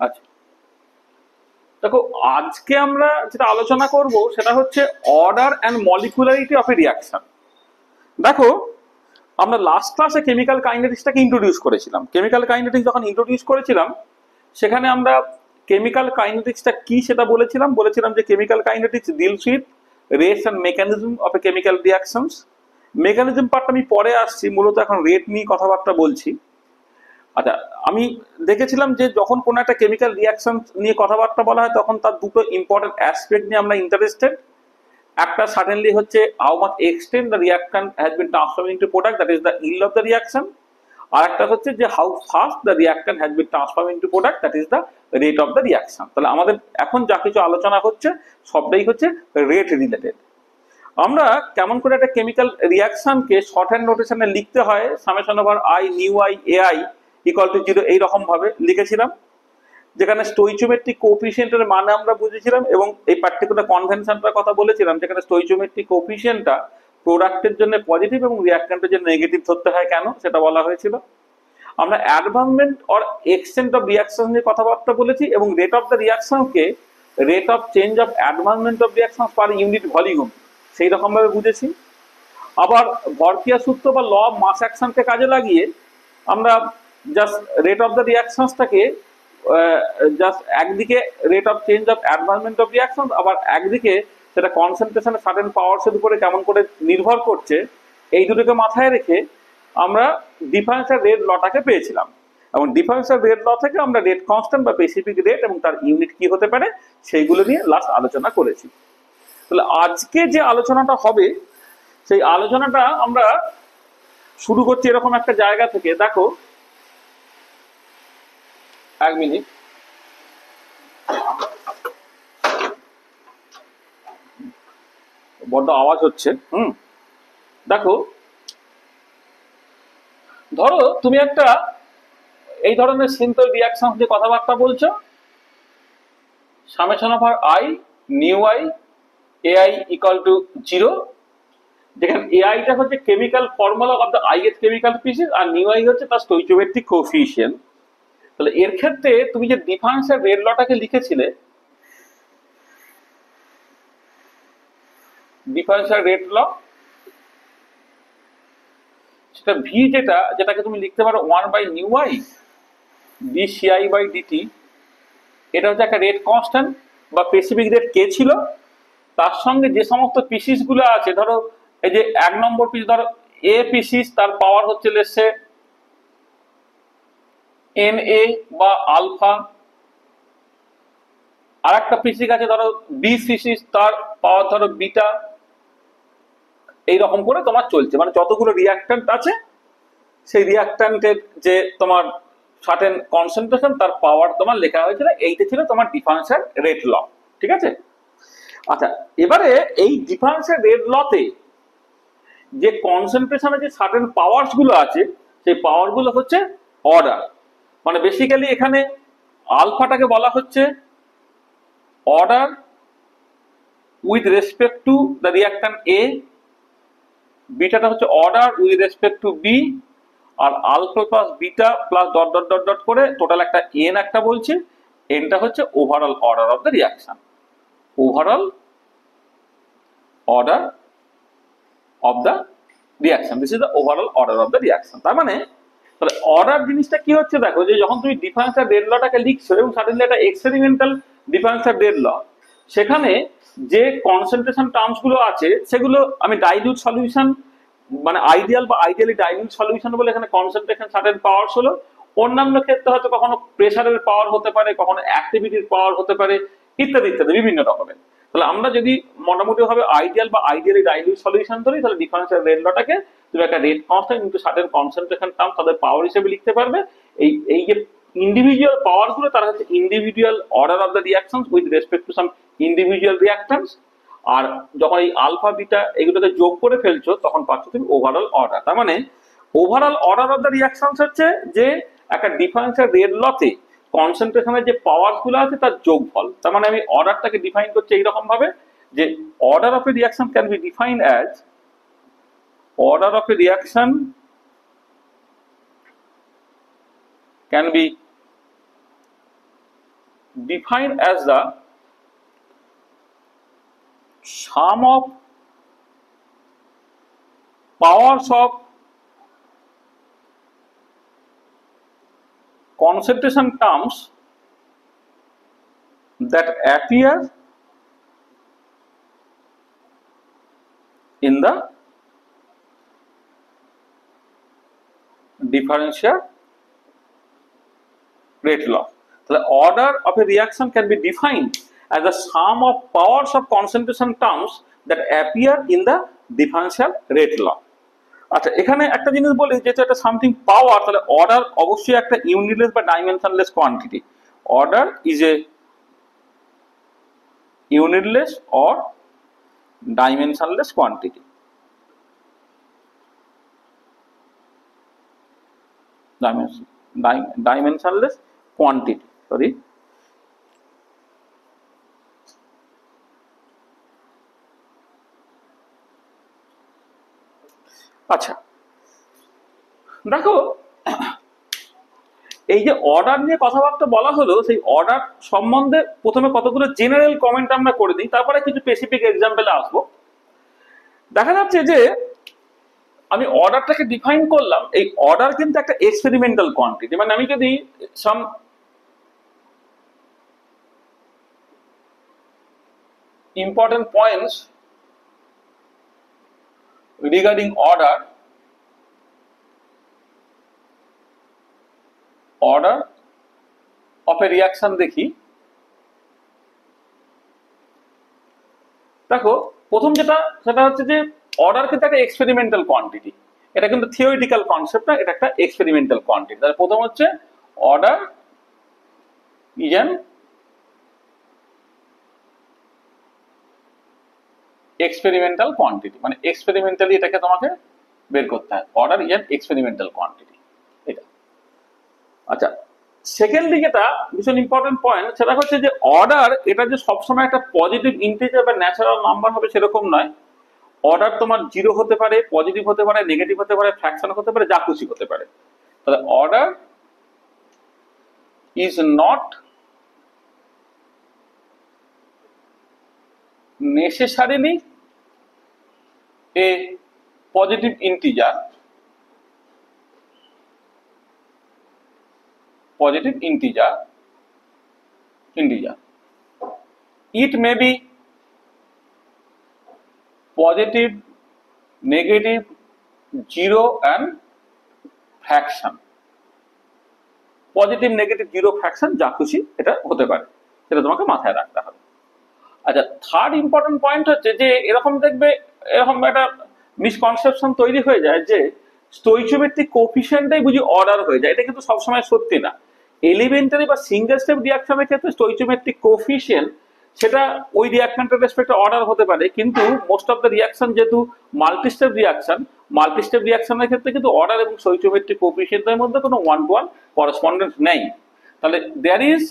আচ্ছা, দেখো আজকে আমরা যেটা আলোচনা করব সেটা হচ্ছে order and molecularity of a reaction. দেখো, আমরা লাস্ট ক্লাসে কেমিক্যাল কাইনেটিক্সটাকে ইন্ট্রোডিউস করেছিলাম। কেমিক্যাল কাইনেটিক্স যখন ইন্ট্রোডিউস করেছিলাম, সেখানে আমরা কেমিক্যাল কাইনেটিক্সটা কি সেটা বলেছিলাম যে chemical kinetics deals with rates and mechanism of a chemical reactions. Mechanism পার্টটা আমি পরে আসছি, মূলত এখন রেট নিয়ে কথাবার্তা বলছি। আচ্ছা, আমি দেখেছিলাম যে যখন কোনো একটা কেমিক্যাল রিয়াকশন নিয়ে কথাবার্তা বলা হয় তখন তার দুটো ইম্পর্টেন্ট অ্যাসপেক্ট নিয়ে আমরা ইন্টারেস্টেড। একটা সাডেনলি হচ্ছে how much extent the reaction has been transform into product, that is the yield of the reaction. আর একটা হচ্ছে যে how fast the reaction has been transform into product, that is the rate of the reaction. তাহলে আমাদের এখন যা কিছু আলোচনা হচ্ছে সবটাই হচ্ছে রেট রিলেটেড। আমরা কেমন করে একটা কেমিক্যাল রিয়াকশনকে শর্ট হ্যান্ড নোটেশনে লিখতে হয়, summation over I nu I A I equal to 0 এইরকম ভাবে লিখেছিলাম, যেখানে স্টোইচিওমেট্রিক কোএফিসিয়েন্টের মানে আমরা বুঝেছিলাম এবং এই পার্টিকুলার কনভেনশনটার কথা বলেছিলাম, যেখানে স্টোইচিওমেট্রিক কোএফিসিয়েন্টটা প্রোডাক্টের জন্য পজিটিভ এবং রিঅ্যাকট্যান্টের জন্য নেগেটিভ ধরতে হয় কেন সেটা বলা হয়েছিল। আমরা advancement or extent of reaction নিয়ে কথাবার্তা বলেছি এবং রেট অফ দ্য রিয়াকশনকে rate of change of advancement of reaction per unit volume সেই রকম ভাবে বুঝেছি। আবার ভরক্রিয়া সূত্র বা ল অফ মাস অ্যাকশনকে কাজে লাগিয়ে আমরা জাস্ট রেট অফ দ্য রিয়াকশনসটাকে জাস্ট একদিকে rate of change of advancement of reaction, আবার একদিকে সেটা কনসেন্ট্রেশন সার্টেন পাওয়ার্সের উপরে কেমন করে নির্ভর করছে, এই দুটোকে মাথায় রেখে আমরা ডিফারেন্সিয়াল রেট লটাকে পেয়েছিলাম। এবং ডিফারেন্সিয়াল রেট ল থেকে আমরা রেট কনস্ট্যান্ট বা স্পেসিফিক রেট এবং তার ইউনিট কি হতে পারে সেইগুলো নিয়ে লাস্ট আলোচনা করেছি। তাহলে আজকে যে আলোচনাটা হবে সেই আলোচনাটা আমরা শুরু করছি এরকম একটা জায়গা থেকে। দেখো, এক মিনিট, বড্ড আওয়াজ হচ্ছে। দেখো, ধরো তুমি একটা এই ধরনের সিম্পল রিয়াকশন যে কথাবার্তা বলছো, সামেশন অফ আর I nu I A I equal to 0, যেখানে এআইটা হচ্ছে কেমিক্যাল ফর্মুলা অফ দ্য আইএস কেমিক্যাল স্পিসিস আর নিউ আই হচ্ছে তার স্টোইচিওমেট্রিক কোএফিসিয়েন্ট। তাহলে এর ক্ষেত্রে তুমি যে ডিফারেন্সিয়াল রেট লটাকে লিখেছিলে, ডিফারেন্সিয়াল রেট ল, সেটা ভি যেটাকে তুমি লিখতে পারো 1 by nu I D C I by D T. এটা হচ্ছে একটা রেট কনস্ট্যান্ট বা স্পেসিফিক রেট কে ছিল, তার সঙ্গে যে সমস্ত পিসিস গুলো আছে, ধরো এই যে 1 নম্বর পিস, ধরো এ পিসিস, তার পাওয়ার হচ্ছে লেসে এন এ বা আলফা। আর একটা পিসিস আছে ধরো বি পিসিস, তার পাওয়ার ধরো বিটা। এইরকম করে তোমার চলছে, মানে যতগুলো রিয়াক্ট্যান্ট আছে সেই রিয়াক্ট্যান্টের যে তোমার সার্টেন কনসেন্ট্রেশন তার পাওয়ার তোমার লেখা হয়েছিল। এইটা ছিল তোমার ডিফারেন্সিয়াল রেট ল, ঠিক আছে? আচ্ছা, এবারে এই ডিফারেন্সিয়াল রেট লতে যে কনসেন্ট্রেশনে যে সার্টেন পাওয়ারস গুলো আছে, সেই পাওয়ার গুলো হচ্ছে অর্ডার। মানে বেসিক্যালি এখানে আলফাটাকে বলা হচ্ছে order with respect to the reactant A, বিটাটা হচ্ছে order with respect to B, আর alpha plus beta plus dot dot dot dot করে টোটাল একটা এন একটা বলছে। এনটা হচ্ছে overall order of the reaction, overall order of the reaction, this is the overall order of the reaction. তার মানে তাহলে অর্ডার জিনিসটা কি হচ্ছে, দেখো যে যখন তুমি ডিফারেন্সিয়াল রেট লটাকে লিখছো এবং সাডেনলি একটা এক্সপেরিমেন্টাল ডিফারেন্সিয়াল রেট ল, সেখানে যে কনসেন্ট্রেশন টার্মস গুলো আছে সেগুলো আমি ডাইলিউট সলিউশন, মানে আইডিয়াল বা আইডিয়ালি ডাইলিউট সলিউশন বলে এখানে কনসেন্ট্রেশন সার্টেন পাওয়ারস হলো। অন্যান্য ক্ষেত্রে হয়তো কখনো প্রেসারের পাওয়ার হতে পারে, কখনো অ্যাক্টিভিটির পাওয়ার হতে পারে, ইত্যাদি ইত্যাদি বিভিন্ন রকমের। তাহলে আমরা যদি মোটামুটি ভাবে আইডিয়াল বা আইডিয়ালি ডাইলিউট সলিউশন ধরি, তাহলে ডিফারেন্সিয়াল রেট লটাকে তুমি একটা রেট কনস্ট্যান্ট কিন্তু সার্টেন কনসেন্ট্রেশন টার্ম তাদের পাওয়ার হিসেবে লিখতে পারবে। এই যে ইন্ডিভিজুয়াল পাওয়ার গুলো তারা হচ্ছে individual order of the reactions with respect to some individual reactants. আর যখন এই আলফা বিটা এগুলোকে যোগ করে ফেলছো তখন পাচ্ছ তুমি ওভারঅল অর্ডার। তার মানে overall order of the reactions হচ্ছে যে একটা ডিফারেন্সিয়াল রেট লতে কনসেন্ট্রেশনের যে পাওয়ার গুলো আছে তার যোগফল। তার মানে আমি অর্ডারটাকে ডিফাইন করছি এইরকম ভাবে যে order of a reaction can be defined as order of a reaction can be defined as the sum of powers of concentration terms that appear in the differential rate law. The order of a reaction can be defined as the sum of powers of concentration terms that appear in the differential rate law. আচ্ছা, এখানে একটা জিনিস বলি, যেহেতু একটা something পাওয়ার, তাহলে order অবশ্যই একটা ইউনিটলেস বা dimensionless quantity. Order is a unitless or dimensionless quantity. dimensionless quantity, sorry. আচ্ছা, দেখো এই যে অর্ডার নিয়ে কথাবার্তা বলা হলো, সেই অর্ডার সম্বন্ধে প্রথমে কতগুলো জেনারেল কমেন্ট আমরা করে দিই, তারপরে কিছু স্পেসিফিক এক্সাম্পলে আসবো। দেখা যাচ্ছে যে আমি অর্ডারটাকে ডিফাইন করলাম, এই অর্ডার কিন্তু একটা এক্সপেরিমেন্টাল কোয়ান্টিটি। মানে আমি যদি some important points regarding order of a reaction দেখি। দেখো প্রথম যেটা, সেটা হচ্ছে যে অর্ডার কিন্তু একটা এক্সপেরিমেন্টাল কোয়ান্টিটি। এটা কিন্তু থিওরিটিক্যাল কনসেপ্ট না, এটা একটা এক্সপেরিমেন্টাল কোয়ান্টিটি। তাহলে প্রথম হচ্ছে order is an experimental quantity, মানে এক্সপেরিমেন্টালি এটাকে তোমাকে বের করতে হয়। Order is an experimental quantity, এটা। আচ্ছা, সেকেন্ডলি যেটা ভীষণ ইম্পর্টেন্ট পয়েন্ট, সেটা হচ্ছে যে অর্ডার এটা যে সবসময় একটা পজিটিভ ইন্টিজার বা ন্যাচারাল নাম্বার হবে সেরকম নয়। অর্ডার তোমার 0 হতে পারে, পজিটিভ হতে পারে, নেগেটিভ হতে পারে, ফ্র্যাকশন হতে পারে, যা খুশি হতে পারে। তাহলে order is not necessarily A positive integer, positive integer, it may be positive, negative, 0 and fraction. Positive, negative, 0 fraction যা খুশি এটা হতে পারে, সেটা তোমাকে মাথায় রাখতে হবে। আচ্ছা, থার্ড ইম্পর্টেন্ট পয়েন্ট হচ্ছে যে এরকম দেখবে, এরকম একটা মিসকনসেপশন তৈরি হয়ে যায় যে স্টোইচিওমেট্রিক কোএফিসিয়েন্টটাই বুঝি অর্ডার হয়ে যায়। এটা কিন্তু সবসময় সত্যি না। এলিমেন্টারি বা সিঙ্গেল স্টেপ রিঅ্যাকশনের ক্ষেত্রে স্টোইচিওমেট্রিক কোএফিসিয়েন্ট সেটা ওই রিঅ্যাকশনটার রেসপেক্টে অর্ডার হতে পারে, কিন্তু মোস্ট অফ দ্য রিঅ্যাকশন যেহেতু মাল্টি স্টেপ রিঅ্যাকশনের ক্ষেত্রে কিন্তু অর্ডার এবং স্টোইচিওমেট্রিক কোএফিসিয়েন্টের মধ্যে কোনো ওয়ান টু ওয়ান করেসপন্ডেন্স নেই। তাহলে there is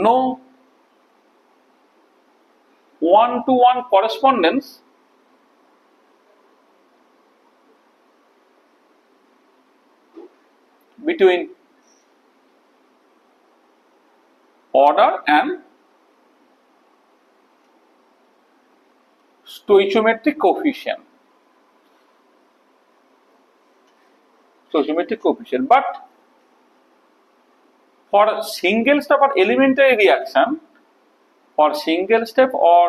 no one-to-one correspondence between order and stoichiometric coefficient. But for single step or elementary reaction, for single step or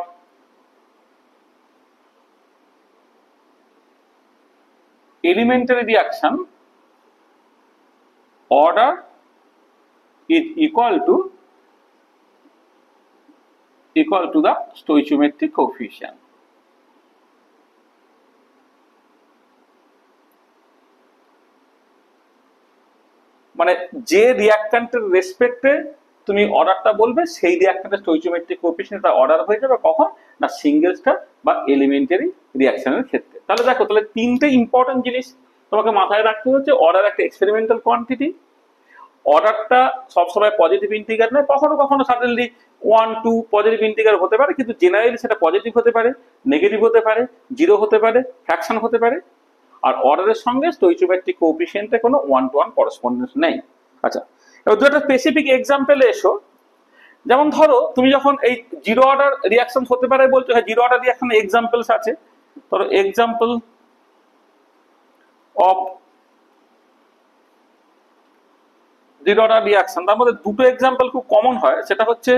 elementary reaction, order is equal to the stoichiometric coefficient. মানে যে রিঅ্যাক্ট্যান্টের রেসপেক্টে তুমি অর্ডারটা বলবে, সেই রিঅ্যাক্ট্যান্টের স্টোইচিওমেট্রিক কোএফিসিয়েন্টটা order হয়ে যাবে কখন না, সিঙ্গেল স্টেপ বা এলিমেন্টারি রিঅ্যাকশনের ক্ষেত্রে। তাহলে দেখো, তাহলে তিনটে ইম্পর্টেন্ট জিনিস তোমাকে মাথায় রাখতে হচ্ছে। অর্ডার একটা এক্সপেরিমেন্টাল কোয়ান্টিটি, অর্ডারটা সবসময় পজিটিভ ইন্টিজার নয়, কখনো কখনো সাডেনলি 1, 2 পজিটিভ ইন্টিজার হতে পারে, কিন্তু জেনারেলি সেটা পজিটিভ হতে পারে, নেগেটিভ হতে পারে, 0 হতে পারে, ফ্র্যাকশন হতে পারে। আর অর্ডারের সঙ্গে স্টোইচিওমেট্রিক কোএফিসিয়েন্টে কোনো ওয়ান টু ওয়ান করেসপন্ডেন্স নেই। আচ্ছা, এবার দু একটা স্পেসিফিক এক্সাম্পলে এসো। যেমন ধরো তুমি যখন এই জিরো অর্ডার রিয়াকশন হতে পারে বলছো, হ্যাঁ জিরো অর্ডার রিয়াকশন এক্সাম্পলস আছে। ধরো example of zero order reaction, তার মধ্যে দুটো এক্সাম্পল খুব কমন হয়, সেটা হচ্ছে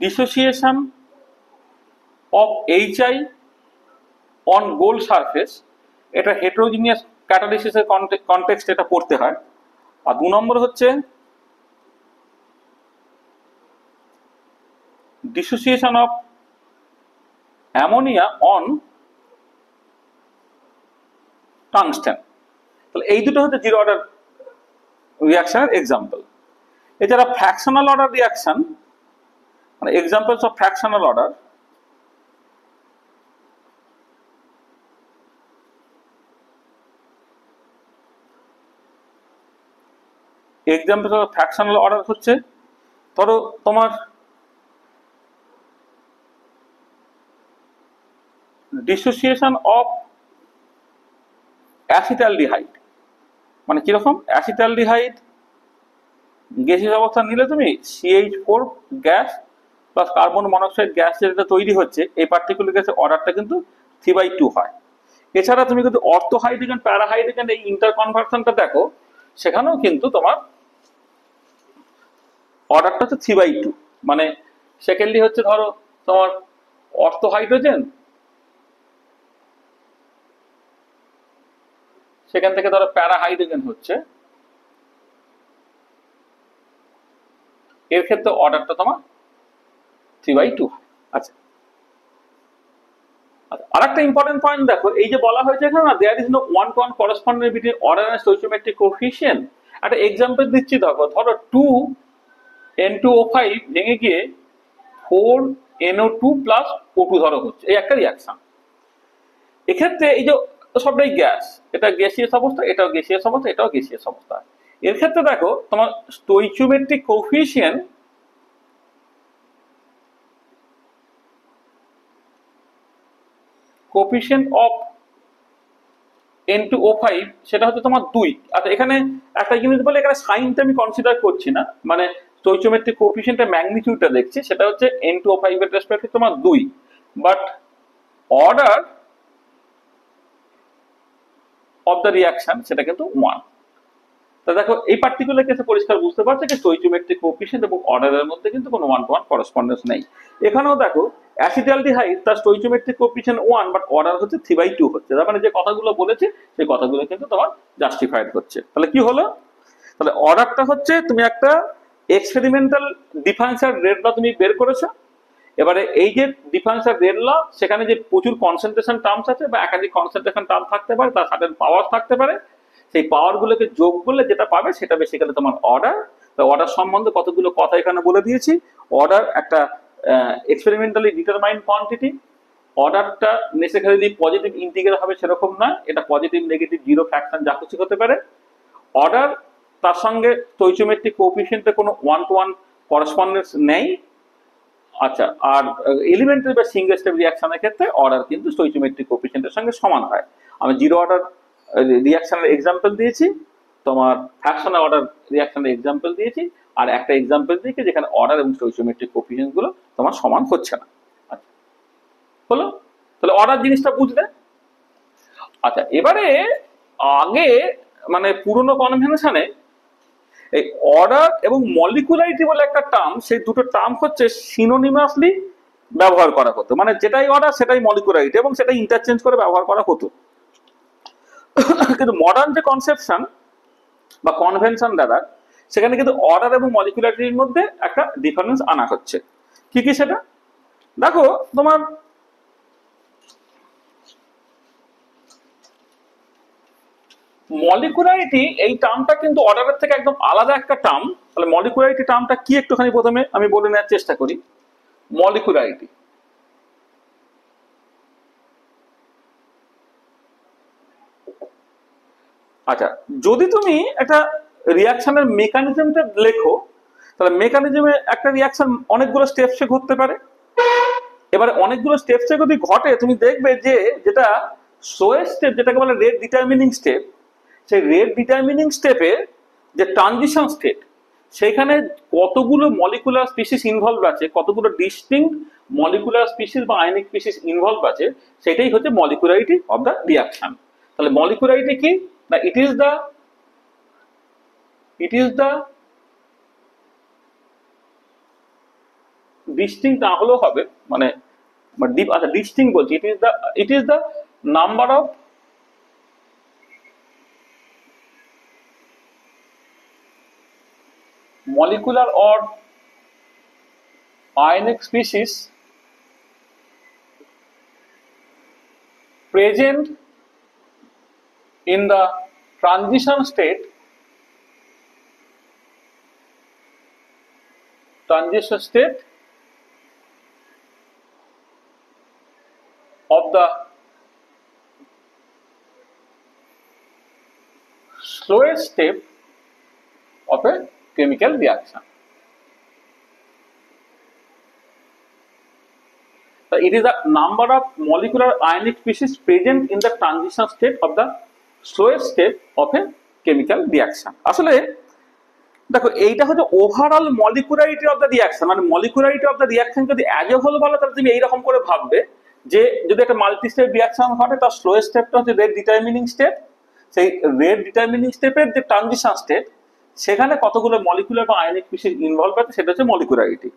dissociation of HI on gold surface, এটা হেটেরোজিনিয়াস ক্যাটালিসিসের কনটেক্সট এটা পড়তে হয়। আর দু নম্বর হচ্ছে dissociation of ammonia on tungsten. তাহলে এই দুটো হচ্ছে জিরো অর্ডার রিয়াকশনের এক্সাম্পল। এছাড়া ফ্র্যাকশনাল অর্ডার রিয়াকশন, মানে examples of fractional order, example of fractional order হচ্ছে ধরো তোমার ডিসোসিয়েশন অফ অ্যাসিটালডিহাইড, মানে কিরকম অ্যাসিটালডিহাইড গ্যাসের অবস্থা নিলে তুমি CH4 gas plus carbon monoxide gas যেটা তৈরি হচ্ছে, এই পার্টিকুলার গ্যাসের অর্ডারটা কিন্তু 3/2 হয়। এছাড়া তুমি কিন্তু অর্থোহাইড্রোজেন প্যারাহাইড্রোজেন এই ইন্টার কনভার্সনটা দেখো, সেখানেও কিন্তু তোমার অর্ডারটা হচ্ছে 3/2। মানে সেকেন্ডলি হচ্ছে ধরো তোমার অর্থোহাইড্রোজেন, সেখান থেকে ধরো প্যারাহাইড্রোজেন হচ্ছে, এর ক্ষেত্রে অর্ডারটা তোমার 3/2 হয়। আচ্ছা আর একটা ইম্পর্টেন্ট পয়েন্ট দেখো, এই যে বলা হয়েছে এখানে না, there is no one to one correspondence between order and stoichiometric coefficient. একটা এক্সাম্পল দিচ্ছি দেখো, ধরো 2N2O5 ভেঙে গিয়ে 4NO2 প্লাস O2 ধরো হচ্ছে, এই একটা রিয়াকশন। এক্ষেত্রে এই যে সবটাই গ্যাস, এটা গ্যাসিয়াস অবস্থা, এটাও গ্যাসিয়াস অবস্থা, এটাও গ্যাসিয়াস অবস্থা। এর ক্ষেত্রে দেখো তোমার স্টোইচিওমেট্রিক কোএফিসিয়েন্ট অফ N2O5 সেটা হচ্ছে তোমার 2। আচ্ছা এখানে একটা জিনিস বলে, এখানে সাইনটা আমি কনসিডার করছি না, মানে স্টোইচিওমেট্রিক কোএফিসিয়েন্টের ম্যাগনিটিউডটা দেখছি, সেটা হচ্ছে N2O5 এর রেসপেক্টে তোমার 2, but order of the reaction সেটা কিন্তু 1। তা দেখো এই পার্টিকুলার কেসে পরিষ্কার বুঝতে পারছে যে স্টোইচিওমেট্রিক কোএফিসিয়েন্ট এবং অর্ডারের মধ্যে কিন্তু কোনো ওয়ান টু ওয়ান করসপন্ডেন্স নেই। এখানেও দেখো অ্যাসিটালডিহাইড তার স্টোইচিওমেট্রিক কোএফিসিয়েন্ট 1, বাট অর্ডার হচ্ছে 3/2 হচ্ছে। তার মানে যে কথাগুলো বলেছে সেই কথাগুলো কিন্তু তোমার জাস্টিফাইড হচ্ছে। তাহলে কি হলো, তাহলে অর্ডারটা হচ্ছে তুমি একটা এক্সপেরিমেন্টাল ডিফারেন্সিয়াল রেট ল তুমি বের করেছো। এবারে এই যে ডিফারেন্সিয়াল রেট ল, সেখানে যে প্রচুর কনসেন্ট্রেশন টার্মস আছে বা একাধিক কনসেন্ট্রেশন টার্ম থাকতে পারে, তার সার্টেন পাওয়ার থাকতে পারে, সেই পাওয়ার গুলোকে যোগ করলে যেটা পাবে সেটা বেসিক্যালি তোমার অর্ডার। অর্ডার সম্বন্ধে কতগুলো কথা এখানে বলে দিয়েছি। অর্ডার একটা এক্সপেরিমেন্টালি ডিটারমাইন্ড কোয়ান্টিটি। অর্ডারটা নেসেসারিলি পজিটিভ ইন্টিগ্রাল হবে সেরকম না, এটা পজিটিভ নেগেটিভ জিরো ফ্র্যাকশন যা কিছু হতে পারে। অর্ডার তার সঙ্গে স্টোইচিওমেট্রিক কোএফিসিয়েন্টে কোনো ওয়ান টু ওয়ান করসপন্ডেন্স নেই। আচ্ছা আর এলিমেন্টারি বা সিঙ্গেল স্টেপ রিয়াকশনের ক্ষেত্রে অর্ডার কিন্তু স্টোইচিওমেট্রিক কোএফিসিয়েন্টের সঙ্গে সমান হয়। আমি জিরো অর্ডার রিয়াকশনের এক্সাম্পল দিয়েছি, তোমার ফ্র্যাকশনাল অর্ডার রিয়াকশনের এক্সাম্পল দিয়েছি, আর একটা এক্সাম্পল দিয়েছি যেখানে অর্ডার এবং স্টোইচিওমেট্রিক কোএফিসিয়েন্ট গুলো তোমার সমান হচ্ছে না। আচ্ছা হলো, তাহলে অর্ডার জিনিসটা বুঝলে। আচ্ছা এবারে আগে মানে পুরনো কনভেনশনে এই অর্ডার এবং মলিকুলারিটি বলে একটা টার্ম, সেই দুটো টার্ম হচ্ছে সিনোনিমাসলি ব্যবহার করা হতো, মানে যেটাই অর্ডার সেটাই মলিকুলারিটি, এবং সেটা ইন্টারচেঞ্জ করে ব্যবহার করা হতো। কিন্তু মডার্ন যে কনসেপশন বা কনভেনশন দ্বারা, সেখানে কিন্তু অর্ডার এবং মলিকুলারিটির মধ্যে একটা ডিফারেন্স আনা হচ্ছে। কি কি সেটা দেখো, তোমার মলিকুলারিটি এই টার্মটা কিন্তু অর্ডারের থেকে একদম আলাদা একটা টার্ম। তাহলে মলিকুলারিটি টার্মটা কি একটুখানি প্রথমে আমি বলে নেওয়ার চেষ্টা করি। মলিকুলারিটি আচ্ছা, যদি তুমি একটা রিয়াকশনের মেকানিজমটা লেখো, তাহলে মেকানিজমে একটা রিয়াকশন অনেকগুলো স্টেপসে ঘটতে পারে। এবারে অনেকগুলো স্টেপসে যদি ঘটে, তুমি দেখবে যে যেটা স্লোয়েস্ট স্টেপ, যেটাকে বলে রেট ডিটারমিনিং স্টেপ, সেই রেট ডিটারমিনিং স্টেপে যে ট্রানজিশন স্টেট, সেখানে কতগুলো মলিকুলার স্পিসিস ইনভলভ আছে, কতগুলো ডিস্টিংক্ট মলিকুলার স্পিসিস বা আয়নিক স্পিসিস ইনভলভ আছে, সেটাই হচ্ছে মলিকুলারিটি অফ দ্য রিয়াকশন। তাহলে মলিকুলারিটি কি না, ইট ইজ দ্য ডিস্টিংক্ট না হলেও হবে, মানে আচ্ছা ডিস্টিংক্ট বলছি, it is the number of molecular or ionic species present in the transition state of the slowest step of a chemical reaction. So it is the number of molecular ionic species present in the transition state of the slowest step of a chemical reaction. আসলে দেখো এইটা হচ্ছে overall মলিকুলারিটি of the reaction, মানে মলিকুলারিটি of the reaction যদি as a whole বলো, তাহলে তুমি এইরকম করে ভাববে যে যদি একটা মাল্টি স্টেপ রিয়াকশন ঘটে, তার স্লোয়েস্ট স্টেপটা হচ্ছে রেট ডিটারমিনিং স্টেপ। সেই রেট ডিটারমিনিং স্টেপের যে ট্রানজিশন স্টেট, সেখানে কতগুলো মলিকুলার বা আয়নিক স্পিসিস ইনভলভ আছে, সেটা হচ্ছে মলিকুলারিটি।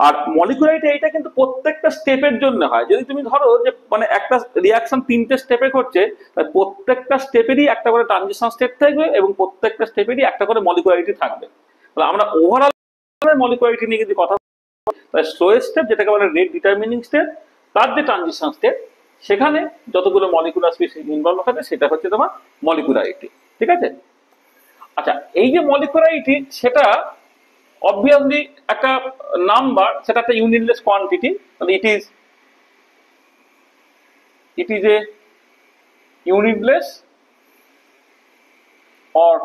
আর মলিকুলারিটি এইটা কিন্তু প্রত্যেকটা স্টেপের জন্য হয়। যদি তুমি ধরো যে মানে একটা রিয়াকশন 3টে স্টেপে করছে, তাই প্রত্যেকটা স্টেপেরই একটা করে ট্রানজিশন স্টেপ থাকবে এবং প্রত্যেকটা স্টেপেরই একটা করে মলিকুলারিটি থাকবে। তাহলে আমরা ওভারঅল মলিকুলারিটি নিয়ে যদি কথা বলি, তাই স্লোয়েস্ট স্টেপ যেটাকে বলে রেট ডিটারমিনিং স্টেপ, তার যে ট্রানজিশন স্টেপ, সেখানে যতগুলো মলিকুলার স্পিসিস ইনভলভ থাকে সেটা হচ্ছে তোমার মলিকুলারিটি। ঠিক আছে? আচ্ছা, এই যে মলিকুলারিটি, সেটা obviously একটা নাম্বার, সেটা একটা ইউনিটলেস কোয়ান্টিটি। তাহলে it is a unitless or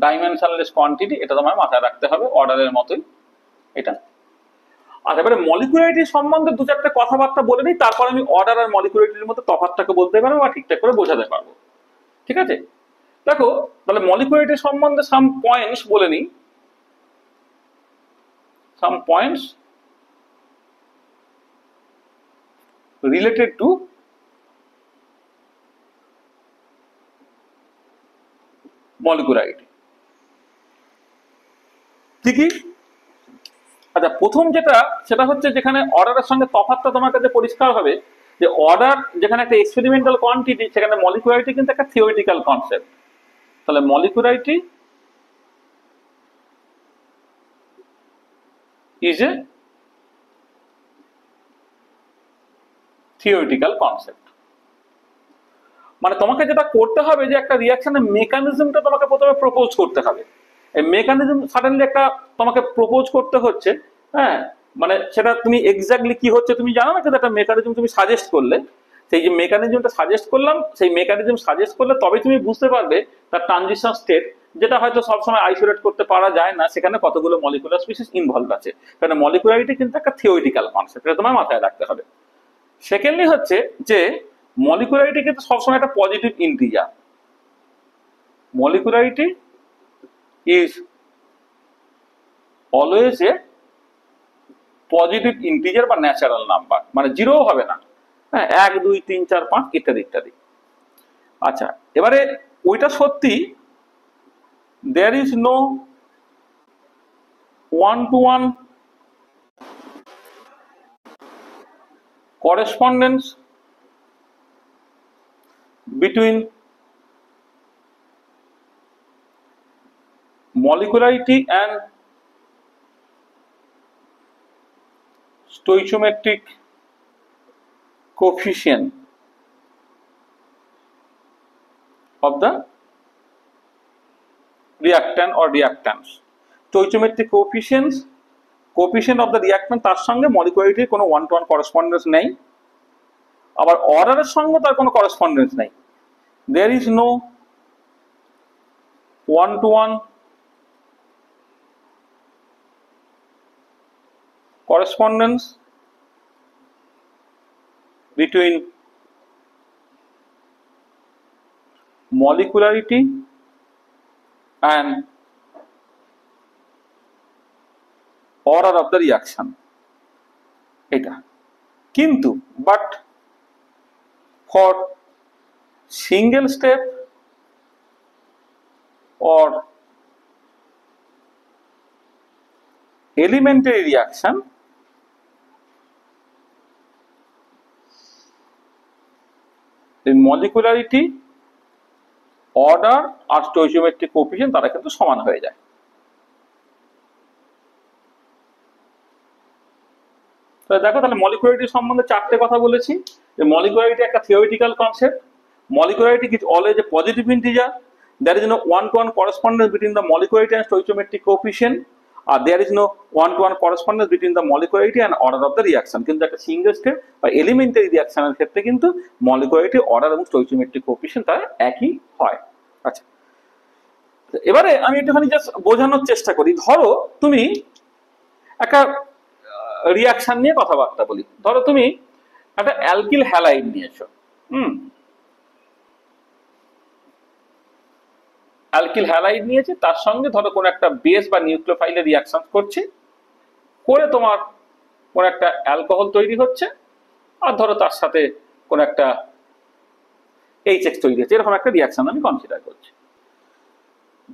dimensionless quantity, এটা তোমার মাথায় রাখতে হবে, অর্ডারের মতোই এটা। আচ্ছা, এবারে মলিকুলারিটি সম্বন্ধে দু চারটে কথাবার্তা বলে নিই, তারপর আমি অর্ডার আর মলিকুলারিটির মধ্যে তফাৎটাকে বলতে পারবো বা ঠিকঠাক করে বোঝাতে পারবো। ঠিক আছে? দেখো, তাহলে মলিকুলারিটি সম্বন্ধে সাম পয়েন্টস বলে নিই, সাম পয়েন্টস related to molecularity. ঠিকই? আচ্ছা, প্রথম যেটা, সেটা হচ্ছে যেখানে অর্ডারের সঙ্গে তফাৎটা তোমার কাছে পরিষ্কার হবে, যে অর্ডার যেখানে একটা এক্সপেরিমেন্টাল কোয়ান্টিটি, সেখানে মলিকুলারিটি কিন্তু একটা থিওরিটিক্যাল কনসেপ্ট। তাহলে মলিকুলারিটি ইজ এ থিওরিটিক্যাল কনসেপ্ট। মানে তোমাকে যেটা করতে হবে, যে একটা রিয়াকশনের মেকানিজমটা তোমাকে প্রথমে প্রপোজ করতে হবে। এই মেকানিজম সাডেনলি একটা তোমাকে প্রপোজ করতে হচ্ছে, হ্যাঁ, মানে সেটা তুমি এক্স্যাক্টলি কি হচ্ছে তুমি জানো না, কিন্তু একটা মেকানিজম তুমি সাজেস্ট করলে, সেই যে মেকানিজমটা সাজেস্ট করলাম, সেই মেকানিজম সাজেস্ট করলে তবে তুমি বুঝতে পারবে তার ট্রানজিশন স্টেট, যেটা হয়তো সবসময় আইসোলেট করতে পারা যায় না, সেখানে কতগুলো মলিকুলার স্পিসিস ইনভলভ আছে। কারণ মলিকুলারিটি কিন্তু একটা থিওরিটিক্যাল কনসেপ্ট, এটা তোমার মাথায় রাখতে হবে। সেকেন্ডলি হচ্ছে যে মলিকুলারিটি কিন্তু সবসময় একটা positive integer. Molecularity is always a positive integer বা ন্যাচারাল নাম্বার, মানে জিরোও হবে না, হ্যাঁ, 1 2 3 4 5 ইত্যাদি ইত্যাদি। আচ্ছা, এবারে ওইটা সত্যি, there is no one to one correspondence between molecularity and stoichiometric coefficient of the reactant or reactants. Stoichiometric coefficient of the reactant, তার সঙ্গে মলিকুলারিটির কোনো ওয়ান টু ওয়ান করসপন্ডেন্স নেই, আবার অর্ডারের সঙ্গে তার কোনো করসপন্ডেন্স নেই। There is no one to one correspondence between molecularity and order of the reaction এটা কিন্তু but for single step or elementary reaction the molecularity order R stoichiometric coefficient তারা কিন্তু সমান হয়ে যায়। তো দেখো তাহলে মলিকুলারিটি সম্বন্ধে চারটে কথা বলেছি যে মলিকুলারিটি একটা theoretical concept. Molecularity is always a positive integer. There is no one-to-one correspondence between the molecularity and stoichiometric coefficient. There is no one-to-one correspondence between the molecularity and order of the reaction. কিন্তু একটা single step বা elementary রিঅ্যাকশনের ক্ষেত্রে কিন্তু মলিকুলারিটি order এবং স্টোইচিওমেট্রিক coefficient তারা একই হয়। আচ্ছা, এবারে আমি একটুখানি জাস্ট বোঝানোর চেষ্টা করি। ধরো তুমি একটা রিঅ্যাকশন নিয়ে কথাবার্তা বলি। ধরো তুমি একটা অ্যালকিল হ্যালাইড নিয়েছো, অ্যালকিল হ্যালাইড নিয়েছে, তার সঙ্গে ধরো কোনো একটা বেস বা নিউক্লিওফাইলের রিঅ্যাকশন করছে, করে তোমার কোনো একটা অ্যালকোহল তৈরি হচ্ছে, আর ধরো তার সাথে কোনো একটা এইচএক্স তৈরি হচ্ছে, এরকম একটা রিঅ্যাকশন আমি কনসিডার করছি।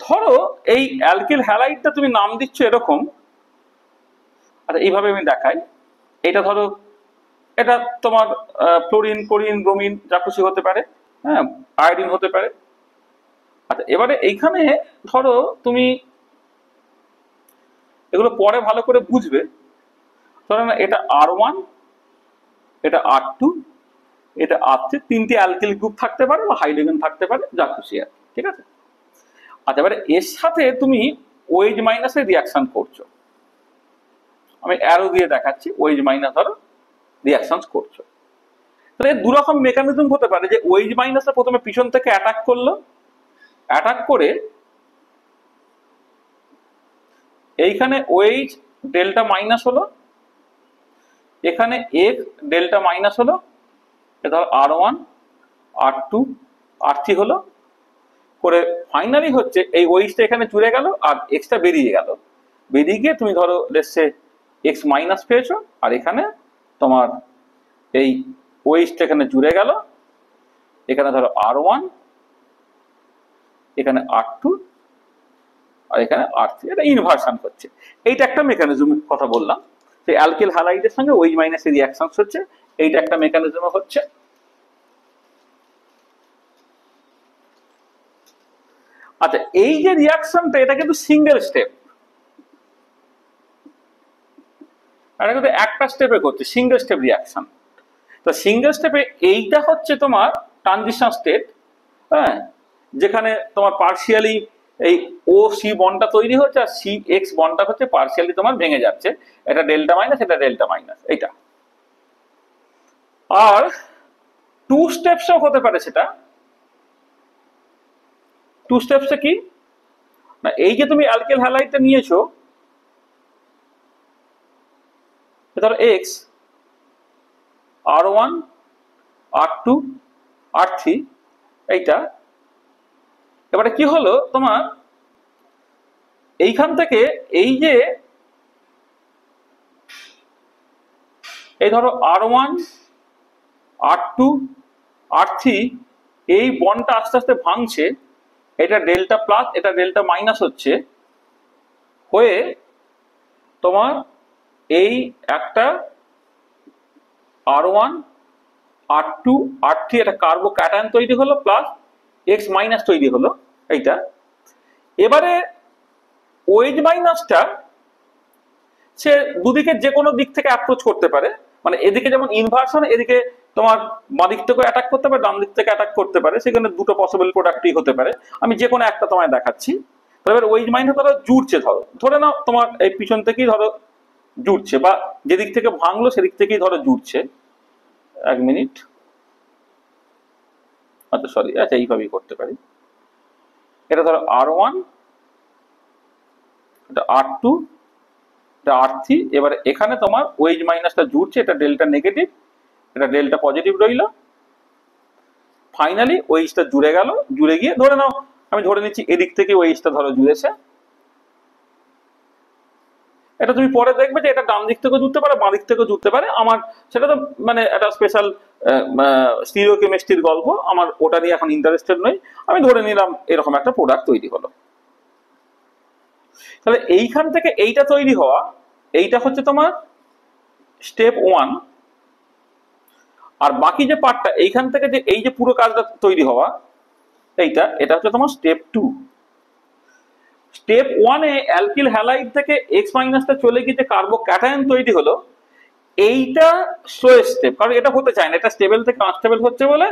ধরো এই অ্যালকিল হ্যালাইডটা তুমি নাম দিচ্ছ এরকম, আচ্ছা এইভাবে আমি দেখাই। এটা ধরো এটা তোমার ফ্লোরিন, ক্লোরিন, ব্রোমিন যা খুশি হতে পারে, হ্যাঁ, আয়োডিন হতে পারে। আচ্ছা এবারে এইখানে ধরো তুমি এগুলো পরে ভালো করে বুঝবে। ধরো না এটা R1, এটা R2, এটা R3, তিনটি অ্যালকিল গ্রুপ থাকতে পারে বা হাইড্রোজেন থাকতে পারে, যা খুশি আর, ঠিক আছে। আচ্ছা এবারে এর সাথে তুমি OH মাইনাসের রিঅ্যাকশন করছো, আমি অ্যারো দিয়ে দেখাচ্ছি, OH মাইনাস ধরো রিঅ্যাকশন করছো। তাহলে দু রকম মেকানিজম হতে পারে যে OH মাইনাসটা প্রথমে পিছন থেকে অ্যাটাক করলো, অ্যাটাক করে এইখানে OH ডেল্টা মাইনাস হলো, এখানে X ডেল্টা মাইনাস হলো, ধরো R1, R2, R3 হলো, করে ফাইনালি হচ্ছে এই OH-টা এখানে জুড়ে গেল আর X-টা বেরিয়ে গেল। বেরিয়ে গিয়ে তুমি ধরো লেটস X মাইনাস পেয়েছো, আর এখানে তোমার এই OH-টা এখানে জুড়ে গেল, এখানে ধরো R1, এখানে R2, আর এখানে R3, এটা ইনভার্সন হচ্ছে। এইটা একটা মেকানিজম কথা বললাম, সেই অ্যালকিল হ্যালাইডের সঙ্গে OH মাইনাসের রিঅ্যাকশন হচ্ছে, এইটা একটা মেকানিজম হচ্ছে। আচ্ছা এই যে রিঅ্যাকশনটা এটা কিন্তু সিঙ্গেল স্টেপ, এটা কিন্তু একটা স্টেপে করছে, সিঙ্গেল স্টেপ রিঅ্যাকশন। তো সিঙ্গেল স্টেপে এইটা হচ্ছে তোমার ট্রানজিশন স্টেট, হ্যাঁ, যেখানে তোমার পার্শিয়ালি এই OC বন্ডটা তৈরি হচ্ছে আর CX বন্ডটা হচ্ছে পার্শিয়ালি তোমার ভেঙে যাচ্ছে, এটা ডেল্টা মাইনাস, এটা ডেল্টা মাইনাস, এইটা। আর টু স্টেপসও হতে পারে সেটা। টু স্টেপসে কি না, এই যে তুমি অ্যালকিল হ্যালাইডটা নিয়েছো, ধরো X, R1, R2, R3, এইটা। এবারে কি হলো তোমার এইখান থেকে এই যে এই ধরো R1, R2, R3, এই বন্ডটা আস্তে আস্তে ভাঙছে, এটা ডেল্টা প্লাস, এটা ডেল্টা মাইনাস হচ্ছে, হয়ে তোমার এই একটা R1, R2, R3 একটা কার্বো ক্যাটায়ন তৈরি হলো, প্লাস X মাইনাস তৈরি হলো, এইটা। এবারে OH মাইনাসটা সে দুদিকে যে কোনো দিক থেকে অ্যাপ্রোচ করতে পারে, মানে এদিকে যেমন ইনভার্সন, এদিকে তোমার বাঁ দিক থেকে অ্যাটাক করতে পারে, ডান দিক থেকে অ্যাটাক করতে পারে, সেখানে দুটো পসিবল প্রোডাক্টই হতে পারে। আমি যে কোনো একটা তোমায় দেখাচ্ছি। তবে OH মাইনাস ধরো জুড়ছে, ধরে নাও তোমার এই পিছন থেকেই ধরো জুড়ছে, বা যেদিক থেকে ভাঙলো সেদিক থেকেই ধরো জুড়ছে। এক মিনিট, আচ্ছা সরি, আচ্ছা এইভাবেই করতে পারি। এটা ধরো R1, এটা R2, এটা R3, এবারে এখানে তোমার OH মাইনাসটা জুড়ছে, এটা ডেল্টা নেগেটিভ, এটা ডেল্টা পজিটিভ রইল। ফাইনালি ওয়েজটা জুড়ে গেল, জুড়ে গিয়ে ধরে নাও আমি ধরে নিচ্ছি এদিক থেকে ওয়েজটা ধরো জুড়েছে, এটা তুমি পরে দেখবে যে এটা ডান দিক থেকেও জুড়তে পারে বাঁ দিক থেকেও জুড়তে পারে, আমার সেটা তো মানে একটা স্পেশাল স্টিরিওকেমিস্ট্রির গল্প, আমার ওটা নিয়ে এখন ইন্টারেস্টেড নই। আমি ধরে নিলাম এরকম একটা প্রোডাক্ট তৈরি হলো। তাহলে এইখান থেকে এইটা তৈরি হওয়া, এইটা হচ্ছে তোমার স্টেপ 1, আর বাকি যে পার্টটা এইখান থেকে যে এই যে পুরো কাজটা তৈরি হওয়া এটা হচ্ছে তোমার স্টেপ 2। স্টেপ 1 এ অ্যালকিল হ্যালাইড থেকে এক্স মাইনাসটা চলে গিয়ে যে কার্বোক্যাটায়ন তৈরি হলো, এইটা স্লো স্টেপ, কারণ এটা হতে চায় না, এটা স্টেবল থেকে আনস্টেবল হচ্ছে বলে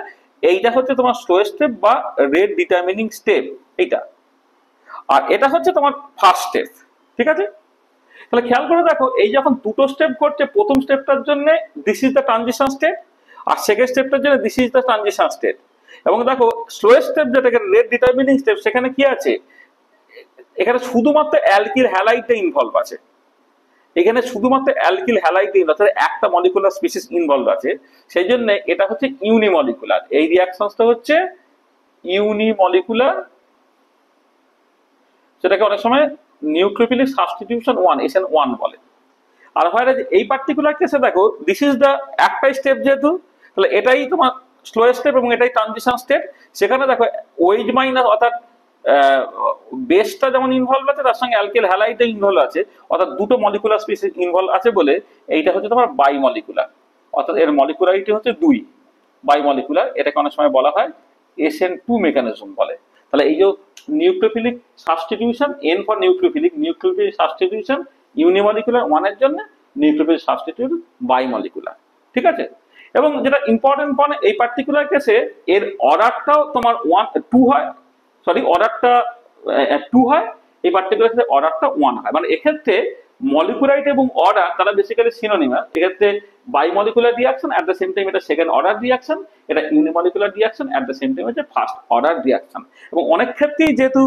এইটা হচ্ছে তোমার স্লো স্টেপ বা রেট ডিটারমিনিং স্টেপ এইটা, আর এটা হচ্ছে তোমার ফার্স্ট স্টেপ। ঠিক আছে, তাহলে খেয়াল করে দেখো এই যখন দুটো স্টেপ করছে, প্রথম স্টেপটার জন্য this is the transition step, আর সেকেন্ড স্টেপটার জন্য this is the transition step. এবং দেখো স্লো স্টেপ যেটাকে রেট ডিটারমিনিং স্টেপ, সেখানে কি আছে, এখানে শুধুমাত্র অ্যালকিল হ্যালাইডটা ইনভলভ আছে, এখানে শুধুমাত্র অ্যালকিল হ্যালাইড অর্থাৎ একটা মলিকুলার স্পিসিস ইনভলভ আছে, সেই জন্য এটা হচ্ছে ইউনিমলিকুলার, এই রিঅ্যাকশনটা হচ্ছে ইউনিমলিকুলার, সেটাকে অনেক সময় নিউক্লিওফিলিক সাবস্টিটিউশন 1 SN1 বলে। আর হয় এই পার্টিকুলার কেসে দেখো দিস ইজ দ্য একটাই স্টেপ, যেহেতু তাহলে এটাই তোমার স্লো স্টেপ এবং এটাই ট্রানজিশন স্টেপ। সেখানে দেখো ওয়েজ মাইনাস অর্থাৎ বেসটা যেমন ইনভলভ আছে, তার সঙ্গে অ্যালকিল হ্যালাইডটা ইনভলভ আছে, অর্থাৎ দুটো মলিকুলার স্পিসিস ইনভলভ আছে বলে এইটা হচ্ছে তোমার বাই মলিকুলার, অর্থাৎ এর মলিকুলারিটি হচ্ছে 2 বাই মলিকুলার। এটাকে অনেক সময় বলা হয় SN2 মেকানিজম বলে। তাহলে এই যে nucleophilic substitution, N for nucleophilic, nucleophilic substitution unimolecular 1 এর জন্য, নিউক্লিওফিলিক সাবস্টিটিউট বাই মলিকুলার। ঠিক আছে, এবং যেটা ইম্পর্টেন্ট পয়েন্ট এই পার্টিকুলার কেসে এর অর্ডারটাও তোমার 2 হয়, সরি অর্ডারটা 2 হয়, এই পার্টিকুলার ক্ষেত্রে অর্ডারটা 1 হয়। মানে এক্ষেত্রে মলিকুলারিটি এবং অর্ডার তারা বেসিক্যালি সিনোনিমাস। এক্ষেত্রে bimolecular reaction at the same time এটা সেকেন্ড অর্ডার রিঅ্যাকশন, এটা unimolecular reaction at the same time হচ্ছে ফার্স্ট অর্ডার রিঅ্যাকশন। এবং অনেক ক্ষেত্রেই যেহেতু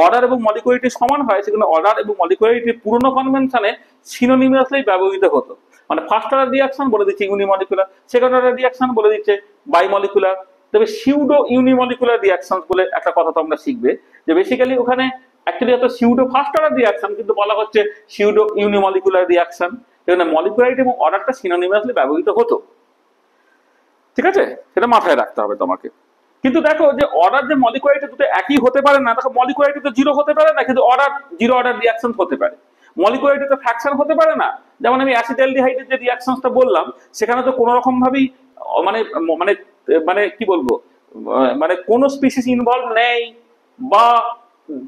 অর্ডার এবং মলিকুলারিটি সমান হয়, সেখানে অর্ডার এবং মলিকুলারিটি পুরনো কনভেনশনে সিনোনিমাসলি ব্যবহৃত হতো। মানে ফার্স্ট অর্ডার রিঅ্যাকশন বলে দিচ্ছে ইউনিমলিকুলার, সেকেন্ড অর্ডার রিঅ্যাকশন বলে দিচ্ছে বাইমলিকুলার। তবে সিউডো ইউনিমলিকুলার রিঅ্যাকশন বলে একটা কথা তোমরা শিখবে, যে বেসিক্যালি ওখানে অ্যাকচুয়ালি হয়তো সিউডো ফার্স্ট অর্ডার রিঅ্যাকশন, কিন্তু বলা হচ্ছে সিউডো ইউনিমলিকুলার রিঅ্যাকশন, এখানে মলিকুলারিটি এবং অর্ডারটা সিনোনিমাসলি ব্যবহৃত হতো। ঠিক আছে, সেটা মাথায় রাখতে হবে তোমাকে। কিন্তু দেখো যে অর্ডার যে মলিকুলারিটি দুটো একই হতে পারে না, দেখো মলিকুলারিটি তো 0 হতে পারে না, কিন্তু অর্ডার 0 অর্ডার রিঅ্যাকশন হতে পারে। মলিকুলারিটি তো ফ্র্যাকশন হতে পারে না, যেমন আমি অ্যাসিটালডিহাইডের যে রিঅ্যাকশনটা বললাম, সেখানে তো কোনো রকম ভাবেই মানে মানে মানে কি বলবো, মানে কোনো স্পিসিস ইনভলভ নেই বা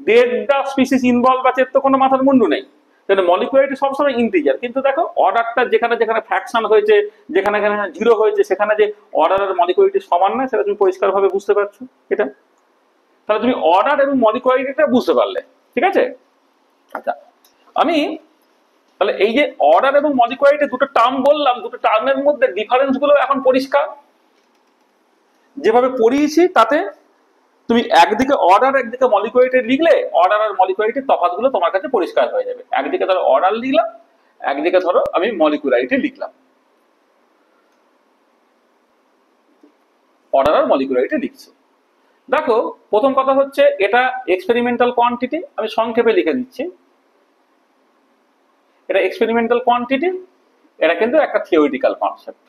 দেড়টা স্পিসিস ইনভলভ আছে, তো কোনো মাথার মুন্ডু নেই। মলিকুলারিটি সবসময় ইন্টিজার, কিন্তু দেখো অর্ডারটা যেখানে যেখানে ফ্র্যাকশন হয়েছে, যেখানে যেখানে 0 হয়েছে, সেখানে যে অর্ডার আর মলিকুলারিটি সমান নয়, সেটা তুমি পরিষ্কারভাবে বুঝতে পারছো। এটা তাহলে তুমি অর্ডার এবং মলিকুলারিটিটা বুঝতে পারলে। ঠিক আছে, আচ্ছা আমি তাহলে এই যে অর্ডার এবং মলিকুলারিটি দুটো টার্ম বললাম, দুটো টার্মের মধ্যে ডিফারেন্স গুলো এখন পরিষ্কার। যেভাবে পড়িয়েছি তাতে তুমি একদিকে অর্ডার একদিকে মলিকুলারিটি লিখলে অর্ডার আর মলিকুলারিটির তফাৎগুলো তোমার কাছে পরিষ্কার হয়ে যাবে। একদিকে ধরো অর্ডার লিখলাম, একদিকে ধরো আমি মলিকুলারিটি লিখলাম, অর্ডার আর মলিকুলারিটি লিখছি। দেখো প্রথম কথা হচ্ছে এটা এক্সপেরিমেন্টাল কোয়ান্টিটি, আমি সংক্ষেপে লিখে দিচ্ছি। এটা এক্সপেরিমেন্টাল কোয়ান্টিটি, এটা কিন্তু একটা থিওরিটিক্যাল কনসেপ্ট,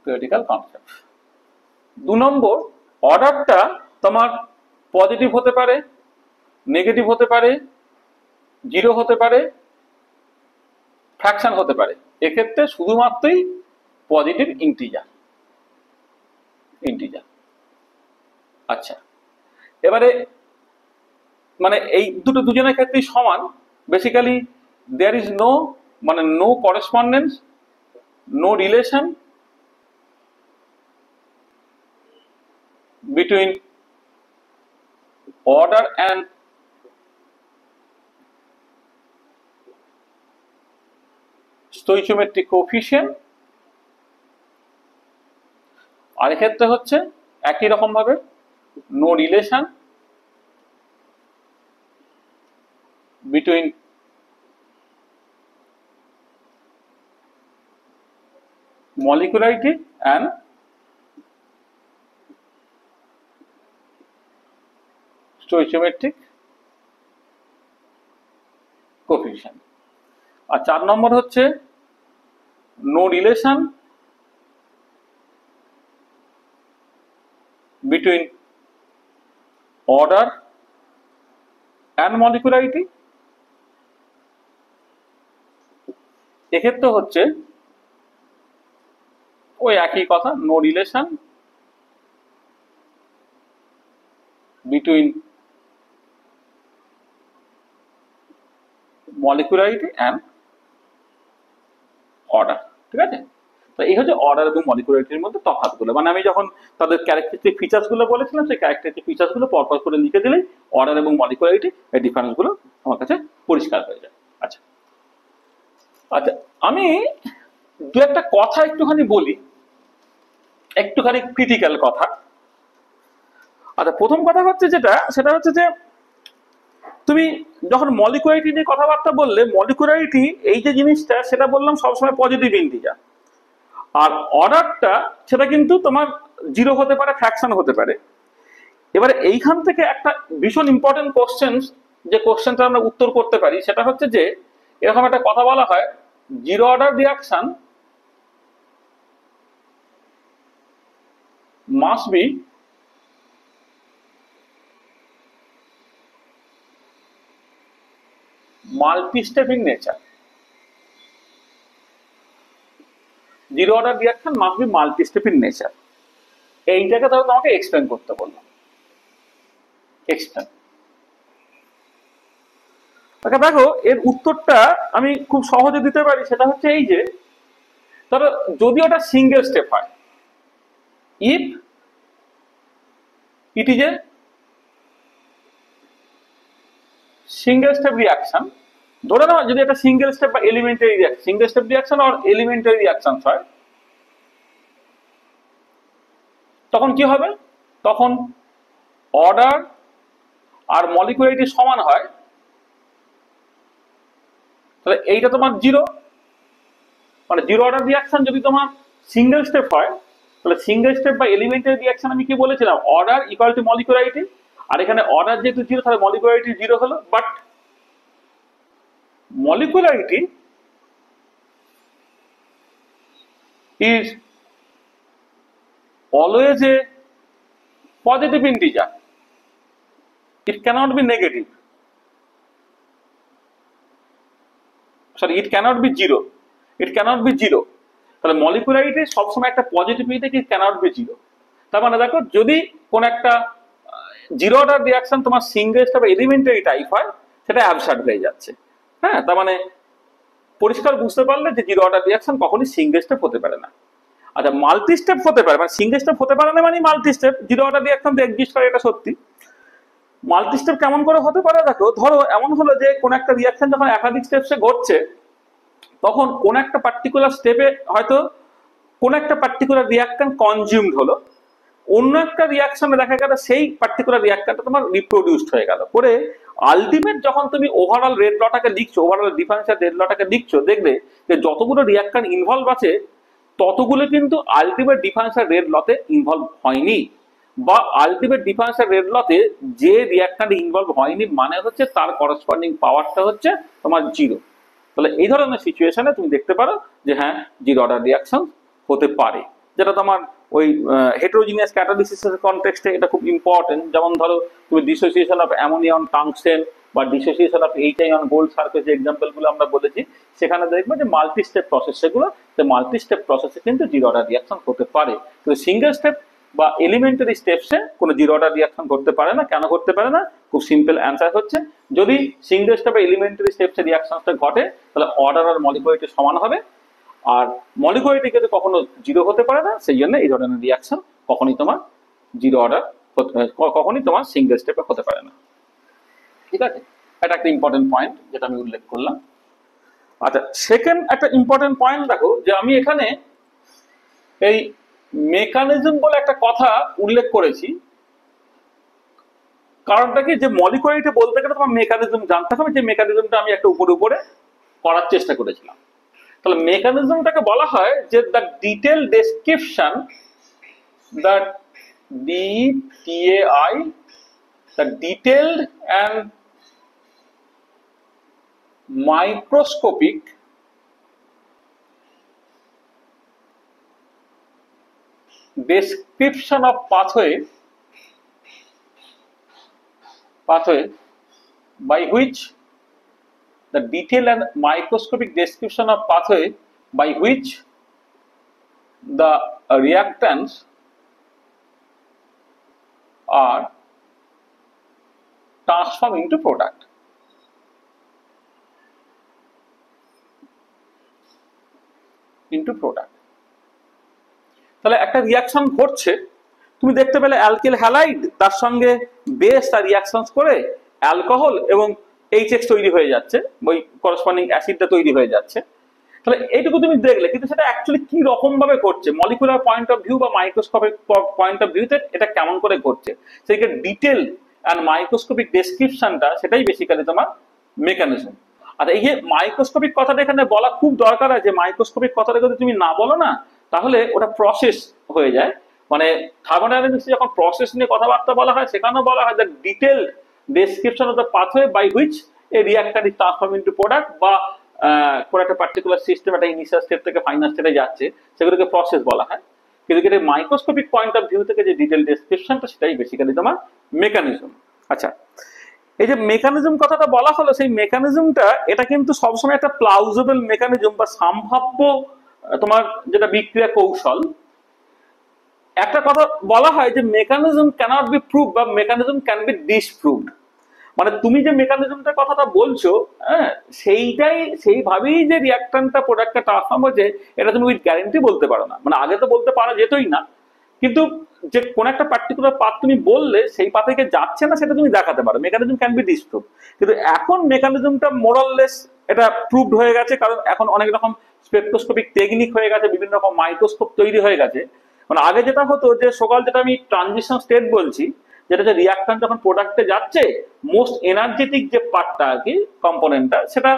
থিওরিটিক্যাল কনসেপ্ট। 2 নম্বর, অর্ডারটা তোমার পজিটিভ হতে পারে, নেগেটিভ হতে পারে, 0 হতে পারে, ফ্র্যাকশন হতে পারে। এক্ষেত্রে শুধুমাত্রই পজিটিভ ইন্টিজার, ইন্টিজার। আচ্ছা, এবারে মানে এই দুজনের ক্ষেত্রেই সমান। বেসিক্যালি দেয়ার ইজ নো মানে no correspondence, no relation between order and stoichiometric coefficient। আর এক্ষেত্রে হচ্ছে একই রকম ভাবে no relation between molecularity and stoichiometric coefficient. আর 4 নম্বর হচ্ছে no relation between order and molecularity. এক্ষেত্রে হচ্ছে ওই একই কথা, no relation between molecularity and order. ঠিক আছে, তো এই হচ্ছে অর্ডার এবং মলিকুলারিটির মধ্যে তফাৎগুলো। মানে আমি যখন তাদের ক্যারেক্টারিস্টিক ফিচার্স গুলো বলেছিলাম, সেই ক্যারেক্টারিস্টিক ফিচার্স গুলো পরপর করে লিখে দিলেই অর্ডার এবং মলিকুলারিটি এই ডিফারেন্স গুলো আমার কাছে পরিষ্কার হয়ে যায়। আচ্ছা আচ্ছা, আমি দু একটা কথা একটুখানি বলি, একটুখানি ক্রিটিক্যাল কথা। আচ্ছা, প্রথম কথা হচ্ছে সেটা হচ্ছে যে তুমি যখন মলিকুলারিটি নিয়ে কথাবার্তা বললে, মলিকুলারিটি এই যে জিনিসটা সেটা বললাম সবসময় পজিটিভ ইন্টিজার, আর অর্ডারটা সেটা কিন্তু তোমার জিরো হতে পারে, ফ্র্যাকশন হতে পারে। এবারে এইখান থেকে একটা ভীষণ ইম্পর্টেন্ট কোশ্চেন, যে কোশ্চেনটা আমরা উত্তর করতে পারি সেটা হচ্ছে যে এরকম একটা কথা বলা হয়, zero order reaction must be multi-step in nature. Zero order reaction must be multi-step in nature. এইটাকে তাহলে তোমাকে এক্সপ্লেন করতে বললাম। এক্সপ্লেন। দেখো, এর উত্তরটা আমি খুব সহজে দিতে পারি। সেটা হচ্ছে এই যে, ধরো যদি ওটা সিঙ্গেল স্টেপ হয়, if it is a single step reaction, ধরে নাও যদি এটা সিঙ্গেল স্টেপ বা elementary reaction, single step reaction আর এলিমেন্টারি রিয়াকশন হয়, তখন কি হবে? তখন অর্ডার আর মলিকুলারিটি সমান হয়, তাহলে এইটা তোমার জিরো। মানে জিরো অর্ডার রিয়াকশন যদি তোমার সিঙ্গেল স্টেপ হয়, তাহলে সিঙ্গেল স্টেপ বা এলিমেন্টারি রিয়াকশন আমি কি বলেছিলাম, অর্ডার ইকুয়াল টু মলিকুলারিটি। আর এখানে অর্ডার যেহেতু জিরো, তাহলে মলিকুলারিটি জিরো হলো। But molecularity is always a positive integer. It cannot be negative. Sorry, it cannot be zero. It cannot be zero. তাহলে মলিকুলারিটি সবসময় একটা পজিটিভ ইতে কি ক্যানট বি জিরো। তার মানে দেখো, যদি কোন একটা জিরো অর্ডার রিয়াকশন তোমার সিঙ্গেল স্টেপ এলিমেন্টারি টাইপ হয়, সেটা অ্যাবসার্ড হয়ে যাচ্ছে। হ্যাঁ, তার মানে পরিষ্কার বুঝতে পারলে যে জিরো অর্ডার রিয়াকশন কখনই সিঙ্গেল স্টেপ হতে পারে না। আচ্ছা, মাল্টি স্টেপ হতে পারে, মানে সিঙ্গেল স্টেপ হতে পারে না মানে multi step. Zero order reaction তো এক্সিস্ট করে, এটা সত্যি। মাল্টি স্টেপ কেমন করে হতে পারে? দেখো, ধরো এমন হলো যে কোন একটা রিয়াকশন যখন একাধিক স্টেপসে ঘটছে, তখন কোন একটা পার্টিকুলার স্টেপে হয়তো কোন একটা পার্টিকুলার রিয়াকশন কনজিউমড হলো, অন্য একটা রিয়াকশনে দেখা গেল সেই পার্টিকুলার রিয়াকশনটা তোমার রিপ্রোডিউসড হয়ে গেল। পরে আলটিমেট যখন তুমি ওভারঅল রেট লটাকে লিখছো, ওভারঅল ডিফারেন্সিয়াল রেট লটাকে লিখছো, দেখবে যে যতগুলো রিয়াকশন ইনভলভ আছে ততগুলো কিন্তু আলটিমেট ডিফারেন্সিয়াল রেট লতে ইনভলভ হয়নি, বা আলটিমেট ডিফারেন্সিয়াল রেট লতে যে রিয়াকশনটা ইনভলভ হয়নি মানে হচ্ছে তার করসপন্ডিং পাওয়ারটা হচ্ছে তোমার জিরো। তাহলে এই ধরনের সিচুয়েশনে তুমি দেখতে পারো যে হ্যাঁ, জিরো অর্ডার রিয়াকশন হতে পারে, যেটা তোমার ওই হেটেরোজিনিয়াস ক্যাটালিসিসের কনটেক্সটে এটা খুব ইম্পর্টেন্ট। যেমন ধরো তুমি dissociation of ammonia on tungsten বা dissociation of HI on gold surface, যে এক্সাম্পলগুলো আমরা বলেছি, সেখানে দেখবে যে মাল্টি স্টেপ প্রসেস সেগুলো, তো মাল্টি স্টেপ প্রসেসে কিন্তু জিরো অর্ডার রিয়াকশন হতে পারে। কিন্তু সিঙ্গেল স্টেপ বা এলিমেন্টারি স্টেপসে কোনো জিরো অর্ডার রিয়াকশন করতে পারে না। কেন করতে পারে না? খুব সিম্পল অ্যান্সার হচ্ছে, যদি সিঙ্গেল স্টেপ বা এলিমেন্টারি স্টেপসে রিয়াকশনটা ঘটে, তাহলে অর্ডার আর মলিকুলারিটি সমান হবে, আর মলিকুলারিটি কিন্তু কখনো জিরো হতে পারে না। সেই জন্য এই ধরনের রিয়াকশন কখনই তোমার জিরো অর্ডার, কখনই তোমার সিঙ্গেল স্টেপে হতে পারে না। ঠিক আছে, এটা একটা ইম্পর্টেন্ট পয়েন্ট যেটা আমি উল্লেখ করলাম। আচ্ছা, সেকেন্ড একটা ইম্পর্টেন্ট পয়েন্ট দেখো, যে আমি এখানে এই মেকানিজম বলে একটা কথা উল্লেখ করেছি। কারণটা কি, যে মলিকুলারিটি বলতে গেলে তোমার মেকানিজম জানতে হবে, যে মেকানিজমটা আমি একটা উপরে উপরে করার চেষ্টা করেছিলাম। তাহলে মেকানিজমটাকে বলা হয় যে the detail description, the DTAI, the detailed and microscopic description of pathway by which the detailed and microscopic description of pathway by which the reactants are transformed into product. তাহলে একটা রিয়াকশন ঘটছে, তুমি দেখতে পেলে অ্যালকিল হ্যালাইড তার সঙ্গে base তার reaction করে অ্যালকোহল এবং এইচএক্স তৈরি হয়ে যাচ্ছে, ওই করসপন্ডিং অ্যাসিডটা তৈরি হয়ে যাচ্ছে। তাহলে এইটুকু তুমি দেখলে, কিন্তু সেটা অ্যাকচুয়ালি কি রকম ভাবে ঘটছে, মলিকুলার পয়েন্ট অফ ভিউ বা মাইক্রোস্কোপিক পয়েন্ট অফ ভিউতে এটা কেমন করে ঘটছে, সেই ডিটেল অ্যান্ড মাইক্রোস্কোপিক ডেসক্রিপশনটা, সেটাই বেসিক্যালি তোমার মেকানিজম। আর এই যে মাইক্রোস্কোপিক কথাটা এখানে বলা খুব দরকার আছে। মাইক্রোস্কোপিক কথাটা যদি তুমি না বলো না, তাহলে ওটা প্রসেস হয়ে যায়। মানে থার্মোডাইনামিক্সে যখন প্রসেস নিয়ে কথাবার্তা বলা হয়, সেখানেও বলা হয় the detail description of the pathway by which a reactor is transform into product, বা কোনো একটা পার্টিকুলার সিস্টেম একটা ইনিশিয়াল স্টেট থেকে ফাইনাল স্টেটে যাচ্ছে, সেগুলোকে প্রসেস বলা হয়। কিন্তু এটা মাইক্রোস্কোপিক পয়েন্ট অফ ভিউ থেকে যে ডিটেল ডেসক্রিপশনটা, সেটাই বেসিক্যালি তোমার মেকানিজম। আচ্ছা, এই যে মেকানিজম কথাটা বলা হলো, সেই মেকানিজমটা এটা কিন্তু সবসময় একটা প্লাউজেবল মেকানিজম বা সম্ভাব্য তোমার যেটা বিক্রিয়া কৌশল। একটা কথা বলা হয় যে মেকানিজম ক্যানট বি প্রুভ বা মেকানিজম ক্যান বি ডিসপ্রুভড। মানে তুমি যে মেকানিজমটার কথাটা বলছো, হ্যাঁ, সেইভাবেই যে রিঅ্যাক্ট্যান্টটা প্রোডাক্টটা ট্রান্সফর্ম হয়েছে, এটা তুমি উইথ গ্যারেন্টি বলতে পারো না। মানে আগে তো বলতে পারা যেতই না, কিন্তু যে কোন একটা পার্টিকুলার পাথ তুমি বললে সেই পাথে যাচ্ছে না, সেটা তুমি দেখাতে পারো। Mechanism can be disprove. কিন্তু এখন মেকানিজমটা মোরাললেস এটা প্রুভড হয়ে গেছে, কারণ এখন অনেক রকম স্পেকট্রোস্কোপিক টেকনিক হয়ে গেছে, বিভিন্ন রকম মাইক্রোস্কোপ তৈরি হয়ে গেছে। মানে আগে যেটা হতো, যে সকাল যেটা আমি ট্রানজিশন স্টেট বলছি, যেটা যে রিঅ্যাকট্যান্ট যখন প্রোডাক্টে যাচ্ছে, মোস্ট এনার্জেটিক যে পার্টটা আর কি, কম্পোনেন্টটা, সেটা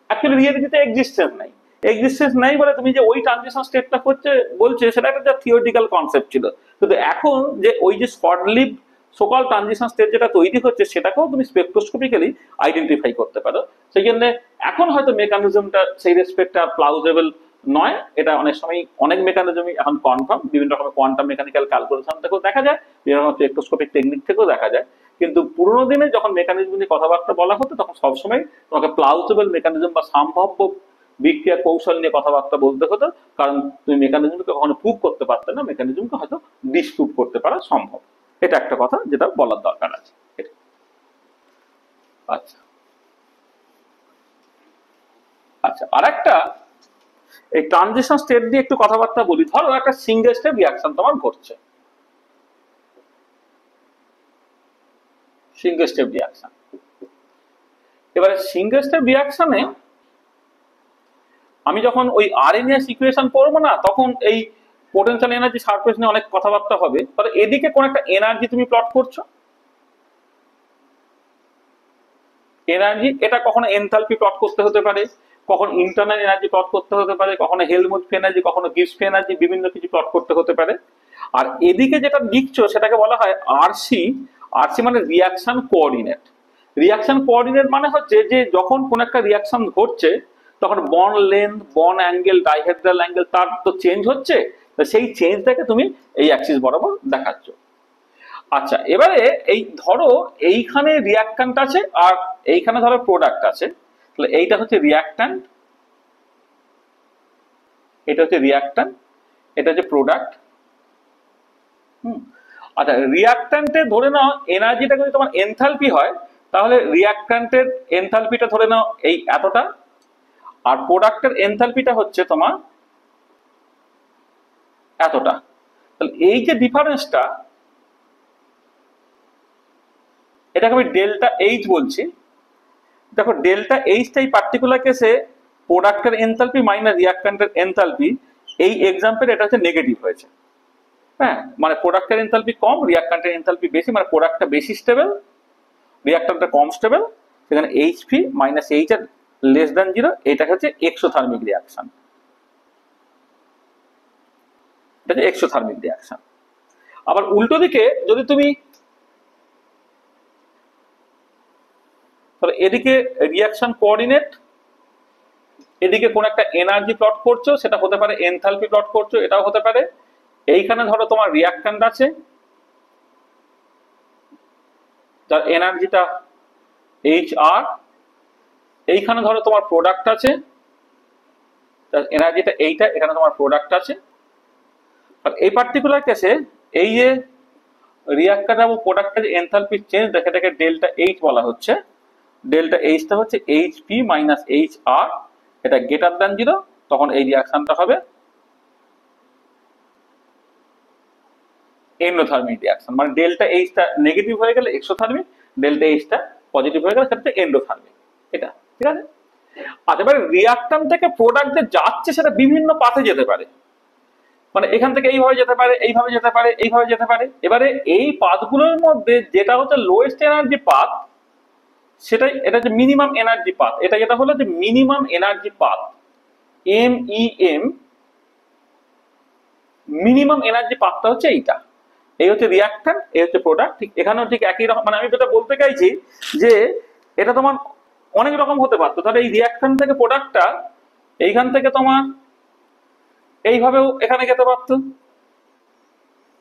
অ্যাকচুয়ালি রিয়েলিটিতে এক্সিস্টেন্স নাই বলে তুমি যে ওই ট্রানজিশন স্টেটটা করছে বলছে, সেটা একটা থিওরিটিক্যাল কনসেপ্ট ছিল। কিন্তু এখন যে ওই যে শর্ট লিভ সোকল ট্রানজিশন স্টেট যেটা তৈরি হচ্ছে, সেটাকেও তুমি স্পেকট্রোস্কোপিক্যালি আইডেন্টিফাই করতে পারো। সেই জন্য এখন হয়তো মেকানিজমটা সেই রেসপেক্টে প্লাউজেবল নয়। এটা অনেক সময় অনেক মেকানিজমই এখন কনফার্ম, বিভিন্ন রকমের কোয়ান্টাম মেকানিক্যাল ক্যালকুলেশন থেকেও দেখা যায়, বিভিন্ন রকম স্পেকট্রোস্কোপিক টেকনিক থেকেও দেখা যায়। কিন্তু পুরোনো দিনে যখন মেকানিজম নিয়ে কথাবার্তা বলা হতো, তখন সবসময় তোমাকে প্লাউজেবল মেকানিজম বা সম্ভাব্য বিক্রিয়া কৌশল নিয়ে কথাবার্তা বলতে হতো, কারণ তুমি মেকানিজমকে কখনো প্রুভ করতে পারতে না, মেকানিজমকে হয়তো ডিসপ্রুভ করতে পারা সম্ভব। এটা একটা কথা যেটা বলার দরকার আছে। আচ্ছা আচ্ছা, আর একটা এই ট্রানজিশন স্টেট দিয়ে একটু কথাবার্তা বলি। ধরো একটা সিঙ্গেল স্টেপ রিঅ্যাকশন তোমার ঘটছে, সিঙ্গেল স্টেপ রিঅ্যাকশন। এবারে সিঙ্গেল স্টেপ রিঅ্যাকশনে আমি যখন ওই আরএনএস ইকুয়েশন পড়বো না, তখন এই পোটেনশিয়াল এনার্জি সারফেস নিয়ে অনেক কথাবার্তা হবে। তাহলে এদিকে কোন একটা এনার্জি তুমি প্লট করছো, এনার্জি, এটা কখনো এনথালপি প্লট করতে হতে পারে, কখন ইন্টারনাল এনার্জি প্লট করতে হতে পারে, কখনো হেলমুথ এনার্জি, কখনো গিবস এনার্জি, বিভিন্ন কিছু প্লট করতে হতে পারে। আর এদিকে যেটা লিখছো সেটাকে বলা হয় আরসি। আরসি মানে রিয়াকশন কোঅর্ডিনেট। রিয়াকশন কোঅর্ডিনেট মানে হচ্ছে যে যখন কোন একটা রিয়াকশন ঘটছে, তখন bond length, bond angle, dihedral angle তার তো চেঞ্জ হচ্ছে, সেই চেঞ্জটাকে তুমি এই অ্যাক্সিস বরাবর দেখাচ্ছ। আচ্ছা, এবারে এই ধরো এইখানে রিঅ্যাক্ট্যান্ট আছে আর এইখানে ধরো প্রোডাক্ট আছে, তাহলে এইটা হচ্ছে রিঅ্যাক্ট্যান্ট, এটা হচ্ছে রিঅ্যাক্ট্যান্ট, এটা হচ্ছে প্রোডাক্ট। আচ্ছা, রিঅ্যাক্ট্যান্টে ধরে নাও এনার্জিটা যদি তোমার এনথালপি হয়, তাহলে রিঅ্যাক্ট্যান্টের এনথালপিটা ধরে নাও এই এতটা, আর প্রোডাক্টের এনথালপিটা হচ্ছে তোমার এতটা। তাহলে এই যে ডিফারেন্সটা, এটাকে আমি ডেল্টা এইচ বলছি। দেখো ডেল্টা এইচটাই পার্টিকুলার কেসে প্রোডাক্টের এনথালপি মাইনাস রিঅ্যাক্ট্যান্টের এনথালপি, এই এক্সাম্পল এটা হচ্ছে নেগেটিভ হয়েছে। হ্যাঁ, মানে প্রোডাক্টের এনথালপি কম, রিঅ্যাক্ট্যান্টের এনথালপি বেশি, মানে প্রোডাক্টটা বেশি স্টেবল, রিঅ্যাক্ট্যান্টটা কম স্টেবল। সেখানে HP minus H R less than 0, এটা হচ্ছে এক্সোথার্মিক রিঅ্যাকশন। এটা হচ্ছে এক্সোথার্মিক রিঅ্যাকশন। আবার উল্টো দিকে যদি তুমি তাহলে এদিকে রিয়াকশন কোঅর্ডিনেট, এদিকে কোন একটা এনার্জি প্লট করছো, সেটা হতে পারে এনথালপি প্লট করছো, এটাও হতে পারে। এইখানে ধরো তোমার রিয়াক্ট্যান্ট আছে, যার এনার্জিটা HR, এইখানে ধরো তোমার প্রোডাক্ট আছে, তার এনার্জিটা এইটা, এখানে তোমার প্রোডাক্ট আছে। আর এই পার্টিকুলার কেসে এই যে রিয়াক্ট্যান্ট এবং প্রোডাক্টের যে এনথালপি চেঞ্জ দেখে এটাকে ডেল্টা এইচ বলা হচ্ছে। ডেল্টা এইচটা হচ্ছে HP মাইনাস HR, এটা গ্রেটার দ্যান 0, তখন এই রিয়াকশনটা হবে এন্ডোথার্মিক রিয়াকশন। মানে ডেল্টা এইচটা নেগেটিভ হয়ে গেলে এক্সোথার্মিক, ডেল্টা এইচটা পজিটিভ হয়ে গেলে সেটা এন্ডোথার্মিক। এটা ঠিক আছে। আর এবারে রিয়াক্ট্যান্ট থেকে প্রোডাক্ট যে যাচ্ছে সেটা বিভিন্ন পাথে যেতে পারে, মানে এখান থেকে এইভাবে যেতে পারে, এইভাবে যেতে পারে, এইভাবে যেতে পারে। এবারে এই পাথগুলোর মধ্যে যেটা হচ্ছে লোয়েস্ট এনার্জি পাথ, সেটাই এটা হচ্ছে মিনিমাম এনার্জি পাথ। এটা যেটা হলো যে minimum energy path, MEM, minimum energy পাথটা হচ্ছে এইটা। এই হচ্ছে রিয়াক্ট্যান্ট, এই হচ্ছে প্রোডাক্ট। ঠিক এখানেও ঠিক একই রকম, মানে আমি যেটা বলতে চাইছি যে এটা তোমার অনেক রকম হতে পারতো। তাহলে এই রিয়াক্ট্যান্ট থেকে প্রোডাক্টটা এইখান থেকে তোমার এইভাবেও এখানে যেতে পারতো,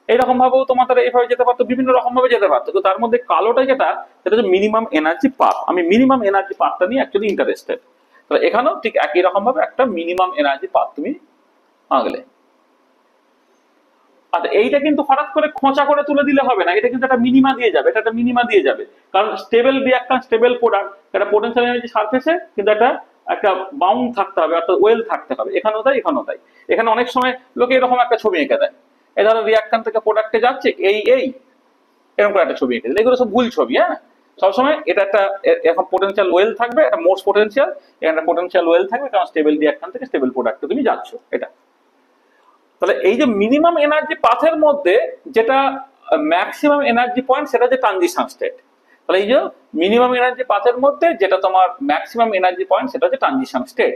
এইরকম ভাবেও তোমার তারা এইভাবে যেতে পারতো, বিভিন্ন রকম ভাবে যেতে পারতো। তো তার মধ্যে কালোটা যেটা, সেটা হচ্ছে মিনিমাম এনার্জি পাথ। আমি মিনিমাম এনার্জি পাথটা নিয়ে অ্যাকচুয়ালি ইন্টারেস্টেড। তাহলে এখানেও ঠিক একই রকম ভাবে একটা মিনিমাম এনার্জি পাথ তুমি আঁকলে। আচ্ছা, এইটা কিন্তু হঠাৎ করে খোঁচা করে তুলে দিলে হবে না, এটা কিন্তু একটা মিনিমা দিয়ে যাবে, এটা একটা মিনিমা দিয়ে যাবে। কারণ স্টেবল রিঅ্যাকট্যান্ট, স্টেবল প্রোডাক্ট, একটা পোটেনশিয়াল এনার্জি সারফেসে কিন্তু একটা একটা বাউন্ড থাকতে হবে, অর্থাৎ ওয়েল থাকতে হবে। এখানেও তাই, এখানেও তাই। এখানে অনেক সময় লোকে এরকম একটা ছবি এঁকে দেয়, এই ধরো রিঅ্যাকট্যান্ট থেকে প্রোডাক্টে যাচ্ছে এই এরকম করে একটা ছবি এঁকে দেয়। এগুলো সব ভুল ছবি। হ্যাঁ, সবসময় এটা একটা এখন পোটেনশিয়াল ওয়েল থাকবে, একটা মোস্ট পোটেনশিয়াল, এখানে একটা পোটেনশিয়াল ওয়েল থাকবে, কারণ স্টেবল রিঅ্যাকট্যান্ট থেকে স্টেবল প্রোডাক্টে তুমি যাচ্ছ। এটা তাহলে এই যে মিনিমাম এনার্জি পাথের মধ্যে যেটা ম্যাক্সিমাম এনার্জি পয়েন্ট, সেটা হচ্ছে ট্রানজিশন স্টেট। তাহলে এই যে মিনিমাম এনার্জি পাথের মধ্যে যেটা তোমার ম্যাক্সিমাম এনার্জি পয়েন্ট, সেটা হচ্ছে ট্রানজিশন স্টেট।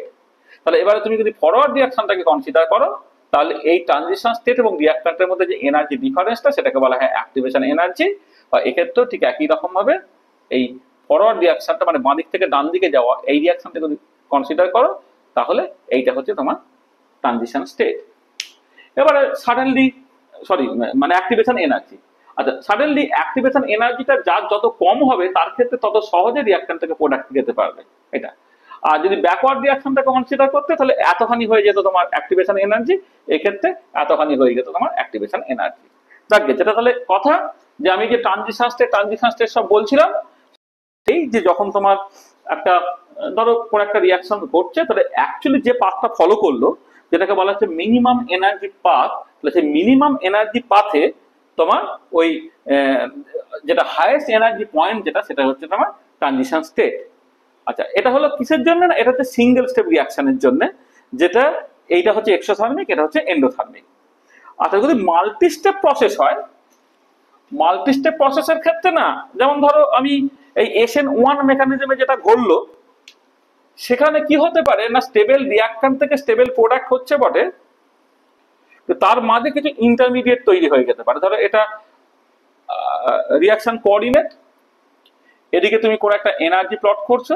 তাহলে এবারে তুমি যদি ফরওয়ার্ড রিঅ্যাকশনটাকে কনসিডার করো, তাহলে এই ট্রানজিশন স্টেট এবং রিঅ্যাক্ট্যান্টের মধ্যে যে এনার্জি ডিফারেন্সটা, সেটাকে বলা হয় অ্যাক্টিভেশন এনার্জি। বা এক্ষেত্রেও ঠিক একই রকম ভাবে এই ফরওয়ার্ড রিঅ্যাকশনটা, মানে বাঁ দিক থেকে ডান দিকে যাওয়া এই রিঅ্যাকশনটা যদি কনসিডার করো, তাহলে এইটা হচ্ছে তোমার ট্রানজিশন স্টেট। এবারে সাডেনলি মানে অ্যাক্টিভেশন এনার্জি। আচ্ছা, সাডেনলি অ্যাক্টিভেশন এনার্জিটা যার যত কম হবে, তার ক্ষেত্রে তত সহজে রিঅ্যাকট্যান্ট থেকে প্রোডাক্ট যেতে পারবে এটা। আর যদি ব্যাকওয়ার্ড রিঅ্যাকশনটাকে কনসিডার করতে, তাহলে এতখানি হয়ে যেত তোমার অ্যাক্টিভেশন এনার্জি, এক্ষেত্রে এতখানি হয়ে যেত তোমার অ্যাক্টিভেশন এনার্জি। দেখবে যেটা তাহলে কথা, যে আমি যে ট্রানজিশন স্টেট সব বলছিলাম, এই যে যখন তোমার একটা ধরো কোন একটা রিঅ্যাকশন ঘটছে, তাহলে অ্যাকচুয়ালি যে পাথটা ফলো করলো, যেটাকে বলা হচ্ছে মিনিমাম এনার্জি পাথ, তাহলে সেই মিনিমাম এনার্জি পাথে তোমার ওই যেটা হাইয়েস্ট এনার্জি পয়েন্ট যেটা, সেটা হচ্ছে তোমার ট্রানজিশন স্টেট। আচ্ছা, এটা হলো কিসের জন্য না, এটা হচ্ছে সিঙ্গেল স্টেপ রিঅ্যাকশনের জন্য, যেটা এইটা হচ্ছে এক্সোথার্মিক, এটা হচ্ছে এন্ডোথার্মিক। আচ্ছা, যদি মাল্টি স্টেপ প্রসেস হয়, মাল্টি স্টেপ প্রসেসের ক্ষেত্রে না, যেমন ধরো আমি এই SN1 মেকানিজমে যেটা ঘটলো, সেখানে কি হতে পারে না, স্টেবল রিঅ্যাকট্যান্ট থেকে স্টেবল প্রোডাক্ট হচ্ছে বটে, তার মাঝে কিছু ইন্টারমিডিয়েট তৈরি হয়ে যেতে পারে। ধরো এটা রিঅ্যাকশন কোঅর্ডিনেট, এদিকে তুমি কোন একটা এনার্জি প্লট করছো,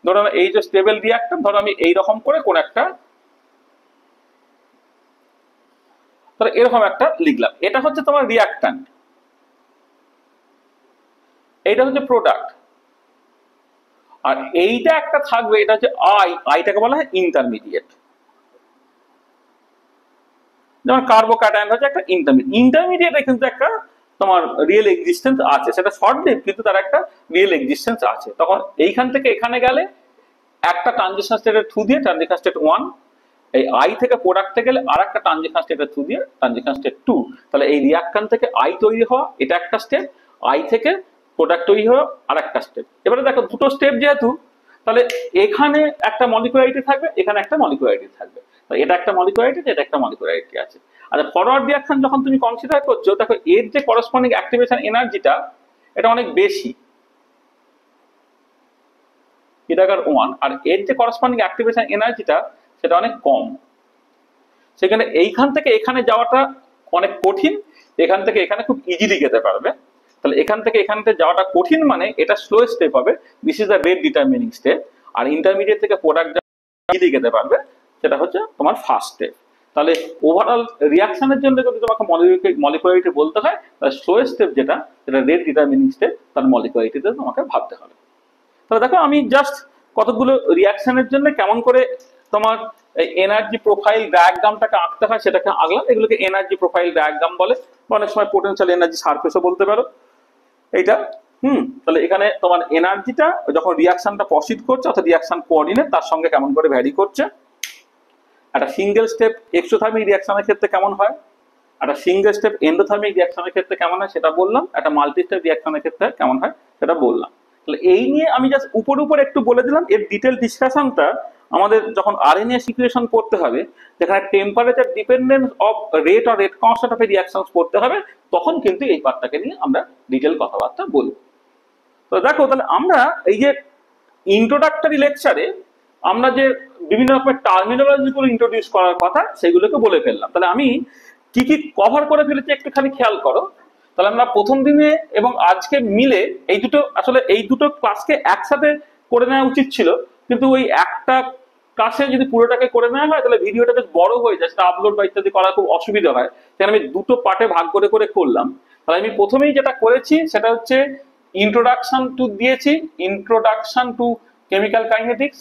ধরো এই যে স্টেবল রিঅ্যাকট্যান্ট, ধরো আমি এইরকম করে কোন একটা, ধরো এরকম একটা লিখলাম, এটা হচ্ছে তোমার রিঅ্যাকট্যান্ট, এইটা হচ্ছে প্রোডাক্ট, আর এইটা একটা থাকবে, এটা হচ্ছে আইটাকে বলা হয় ইন্টারমিডিয়েট। যেমন কার্বোক্যাটায়ন হচ্ছে একটা ইন্টারমিডিয়েটে কিন্তু একটা তোমার রিয়েল এক্সিস্টেন্স আছে, সেটা শর্ট লিভ, কিন্তু তার একটা রিয়েল এক্সিস্টেন্স আছে। তখন এইখান থেকে এখানে গেলে একটা ট্রানজিশন স্টেটের থ্রু দিয়ে ট্রানজিশন স্টেট 1, এই আই থেকে প্রোডাক্টে গেলে আর একটা ট্রানজিশন স্টেটের থ্রু দিয়ে ট্রানজিশন স্টেট 2। তাহলে এই রিঅ্যাকট্যান্ট থেকে আই তৈরি হওয়া, এটা একটা স্টেপ, আই থেকে প্রোডাক্ট তৈরি হওয়া আর একটা স্টেপ। এবারে দেখো দুটো স্টেপ যেহেতু, তাহলে এখানে একটা মলিকুলারিটি থাকবে, এখানে একটা মলিকুলারিটি থাকবে। এটা একটা মলিকুলারিটি, এটা একটা মলিকুলারিটি আছে। আচ্ছা, ফরওয়ার্ড রিঅ্যাকশন যখন তুমি কনসিডার করছো, দেখো এর যে করসপন্ডিং অ্যাক্টিভেশন এনার্জিটা, এটা অনেক বেশি, ইডাগার 1, আর এর যে করসপন্ডিং অ্যাক্টিভেশন এনার্জিটা, সেটা অনেক কম। সেখানে এইখান থেকে এখানে যাওয়াটা অনেক কঠিন, এখান থেকে এখানে খুব ইজিলি যেতে পারবে। তাহলে এখান থেকে যাওয়াটা কঠিন, মানে এটা স্লো স্টেপ হবে, this is the rate determining step. আর ইন্টারমিডিয়েট থেকে প্রোডাক্ট দিকে যেতে পারবে, সেটা হচ্ছে তোমার ফার্স্ট স্টেপ। তাহলে ওভারঅল রিয়াকশনের জন্য যদি তোমাকে মলিকুলারিটি বলতে হয়, তাহলে স্লো স্টেপ যেটা রেট ডিটারমিনিং স্টেপ, তার মলিকুলারিটিতে তোমাকে ভাবতে হবে। তাহলে দেখো আমি জাস্ট কতগুলো রিয়াকশনের জন্য কেমন করে তোমার এনার্জি প্রোফাইল ডায়াগ্রামটাকে আঁকতে হয় সেটাকে আঁকলাম। এগুলোকে এনার্জি প্রোফাইল ডায়াগ্রাম বলে, অনেক সময় পোটেনশিয়াল এনার্জি সারফেসও বলতে পারো এইটা। তাহলে এখানে তোমার এনার্জিটা যখন রিয়াকশনটা প্রসিড করছে, অর্থাৎ রিয়াকশন কোঅর্ডিনেট তার সঙ্গে কেমন করে ভ্যারি করছে। একটা সিঙ্গেল স্টেপ এক্সোথার্মিক রিয়াকশনের ক্ষেত্রে কেমন হয়, একটা সিঙ্গেল স্টেপ এন্ডোথার্মিক রিয়াকশনের ক্ষেত্রে কেমন হয় সেটা বললাম, একটা মাল্টি স্টেপ রিয়াকশনের ক্ষেত্রে কেমন হয় সেটা বললাম। তাহলে এই নিয়ে আমি জাস্ট উপর একটু বলে দিলাম। এর ডিটেল ডিসকাশনটা আমাদের যখন আরএনএস ইকুয়েশন পড়তে হবে, যেখানে temperature dependence of rate or rate constant of reactions পড়তে হবে, তখন কিন্তু এই পার্টটাকে নিয়ে আমরা ডিটেল কথাবার্তা বলবো। তো দেখো, তাহলে আমরা এই যে ইন্ট্রোডাক্টরি লেকচারে আমরা যে বিভিন্ন রকমের টার্মিনোলজি গুলো ইন্ট্রোডিউস করার কথা, সেগুলোকে বলে ফেললাম। তাহলে আমি কি কি কভার করে ফেলেছি একটুখানি খেয়াল করো। তাহলে আমরা প্রথম দিনে এবং আজকে মিলে এই দুটো ক্লাসকে একসাথে করে নেওয়া উচিত ছিল, কিন্তু ওই একটা ক্লাসে যদি পুরোটাকে করে নেওয়া হয় তাহলে ভিডিওটা বেশ বড় হয়ে যায়, সেটা আপলোড বা ইত্যাদি করা খুব অসুবিধা হয়। সেখানে আমি দুটো পার্টে ভাগ করে করলাম। তাহলে আমি প্রথমেই যেটা করেছি সেটা হচ্ছে ইন্ট্রোডাকশন টু দিয়েছি, introduction to chemical kinetics.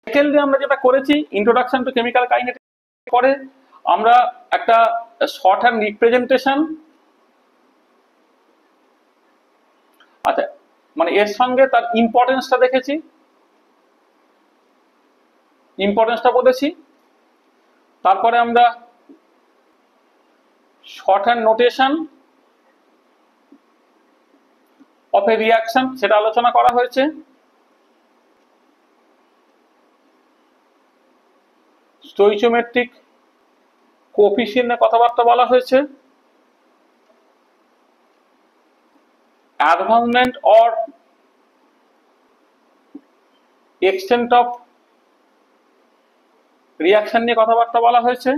Secondly আমরা যেটা করেছি ইন্ট্রোডাকশন টু কেমিক্যাল কাইনেটিক্স করে আমরা একটা শর্ট হ্যান্ড রিপ্রেজেন্টেশন, আচ্ছা মানে এর সঙ্গে তার ইম্পর্টেন্সটা দেখেছি, ইম্পর্টেন্সটা বলেছি। তারপরে আমরা short hand notation of a reaction সেটা আলোচনা করা হয়েছে। স্টোইচিওমেট্রিক কোএফিসিয়েন্ট নিয়ে কথাবার্তা বলা হয়েছে। Advancement or extent of reaction নিয়ে কথাবার্তা বলা হয়েছে।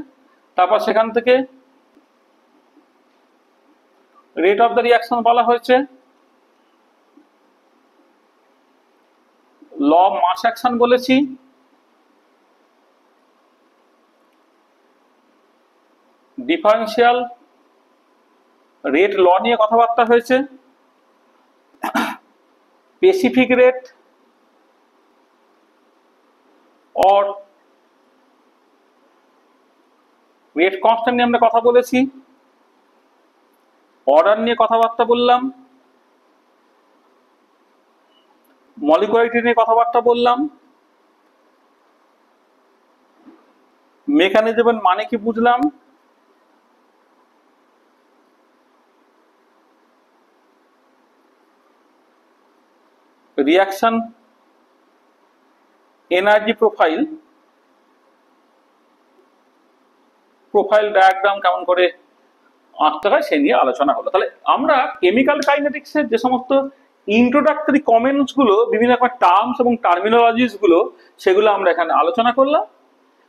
তারপর সেখান থেকে রেট অফ দ্য রিয়াকশন বলা হয়েছে, ল অফ মাস অ্যাকশন বলেছি, ডিফারেন্সিয়াল রেট ল নিয়ে কথাবার্তা হয়েছে, specific rate or rate constant নিয়ে আমরা কথা বলেছি, অর্ডার নিয়ে কথাবার্তা বললাম, মলিকুলারিটি নিয়ে কথাবার্তা বললাম, মেকানিজমের মানে কি বুঝলাম, রিয়াকশন এনার্জি প্রোফাইল ডায়াগ্রাম কেমন করে আঁকতে হয় সে নিয়ে আলোচনা হলো। তাহলে আমরা কেমিক্যাল কাইনেটিক্সের যে সমস্ত ইন্ট্রোডাক্টরি কমেন্টস গুলো, বিভিন্ন রকমের টার্মস এবং টার্মিনোলজিস গুলো, সেগুলো আমরা এখানে আলোচনা করলাম।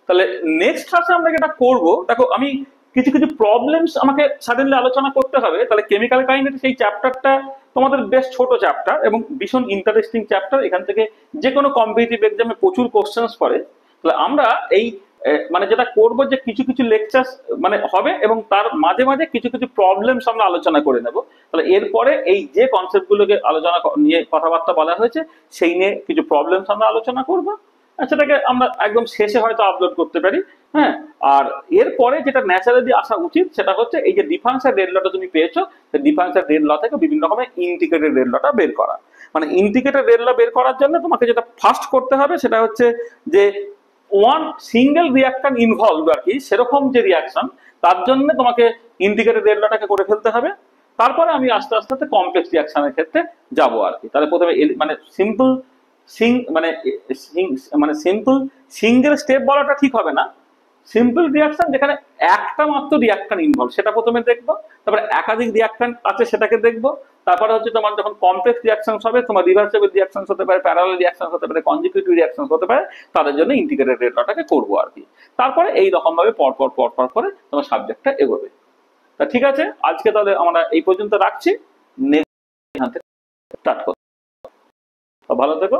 তাহলে নেক্সট ক্লাসে আমরা যেটা করব, দেখো আমি কিছু প্রবলেমস আমাকে সাডেনলি আলোচনা করতে হবে। তাহলে কেমিক্যাল কাইনেটিক্স এই চ্যাপ্টারটা তোমাদের বেশ ছোট চ্যাপ্টার এবং ভীষণ ইন্টারেস্টিং চ্যাপ্টার। এখান থেকে যে কোনো কম্পিটিটিভ এক্সামে প্রচুর কোশ্চেন্স পড়ে। তাহলে আমরা এই মানে যেটা করবো যে কিছু লেকচার মানে হবে এবং তার মাঝে মাঝে কিছু প্রবলেমস আমরা আলোচনা করে নেব। তাহলে এরপরে এই যে কনসেপ্ট গুলোকে আলোচনা নিয়ে কথাবার্তা বলা হয়েছে সেই নিয়ে কিছু প্রবলেমস আমরা আলোচনা করবো, সেটাকে আমরা একদম শেষে হয়তো আপলোড করতে পারি। হ্যাঁ, আর এরপরে যেটা ন্যাচারালি আসা উচিত সেটা হচ্ছে এই যে ডিফারেন্সিয়াল রেট লটা তুমি পেয়েছো, ডিফারেন্সিয়াল রেট ল থেকে বিভিন্ন রকমের ইন্টিগ্রেটেড রেট লটা বের করা। মানে ইন্টিগ্রেটেড রেট ল বের করার জন্য তোমাকে যেটা ফার্স্ট করতে হবে সেটা হচ্ছে যে ওয়ান সিঙ্গেল রিয়াকশন ইনভলভ আর কি, সেরকম যে রিয়াকশন, তার জন্য তোমাকে ইন্টিগ্রেটেড রেট লটাকে করে ফেলতে হবে। তারপরে আমি আস্তে আস্তে কমপ্লেক্স রিয়াকশনের ক্ষেত্রে যাবো আর কি। তাহলে প্রথমে মানে সিম্পল সিঙ্গেল স্টেপ বলাটা ঠিক হবে না, সিম্পল রিয়াকশন যেখানে একটা মাত্র রিয়াকশন ইনভলভ সেটা প্রথমে দেখবো, তারপরে একাধিক রিয়াকশন আছে সেটাকে দেখবো, তারপরে হচ্ছে তোমার যখন কমপ্লেক্স রিয়াকশন হবে, তোমার রিভার্সিবল রিয়াকশন হতে পারে, প্যারালাল রিয়াকশন হতে পারে, কনজিকিউটিভ রিয়াকশন হতে পারে, তাদের জন্য ইন্টিগ্রেটেড রেট লটাকে করবো আর কি। তারপরে এই রকম ভাবে পরপর পরপর করে তোমার সাবজেক্টটা এগোবে। তা ঠিক আছে, আজকে তাহলে আমরা এই পর্যন্ত রাখছি, নেক্সট স্টার্ট করবো। ভালো থেকো।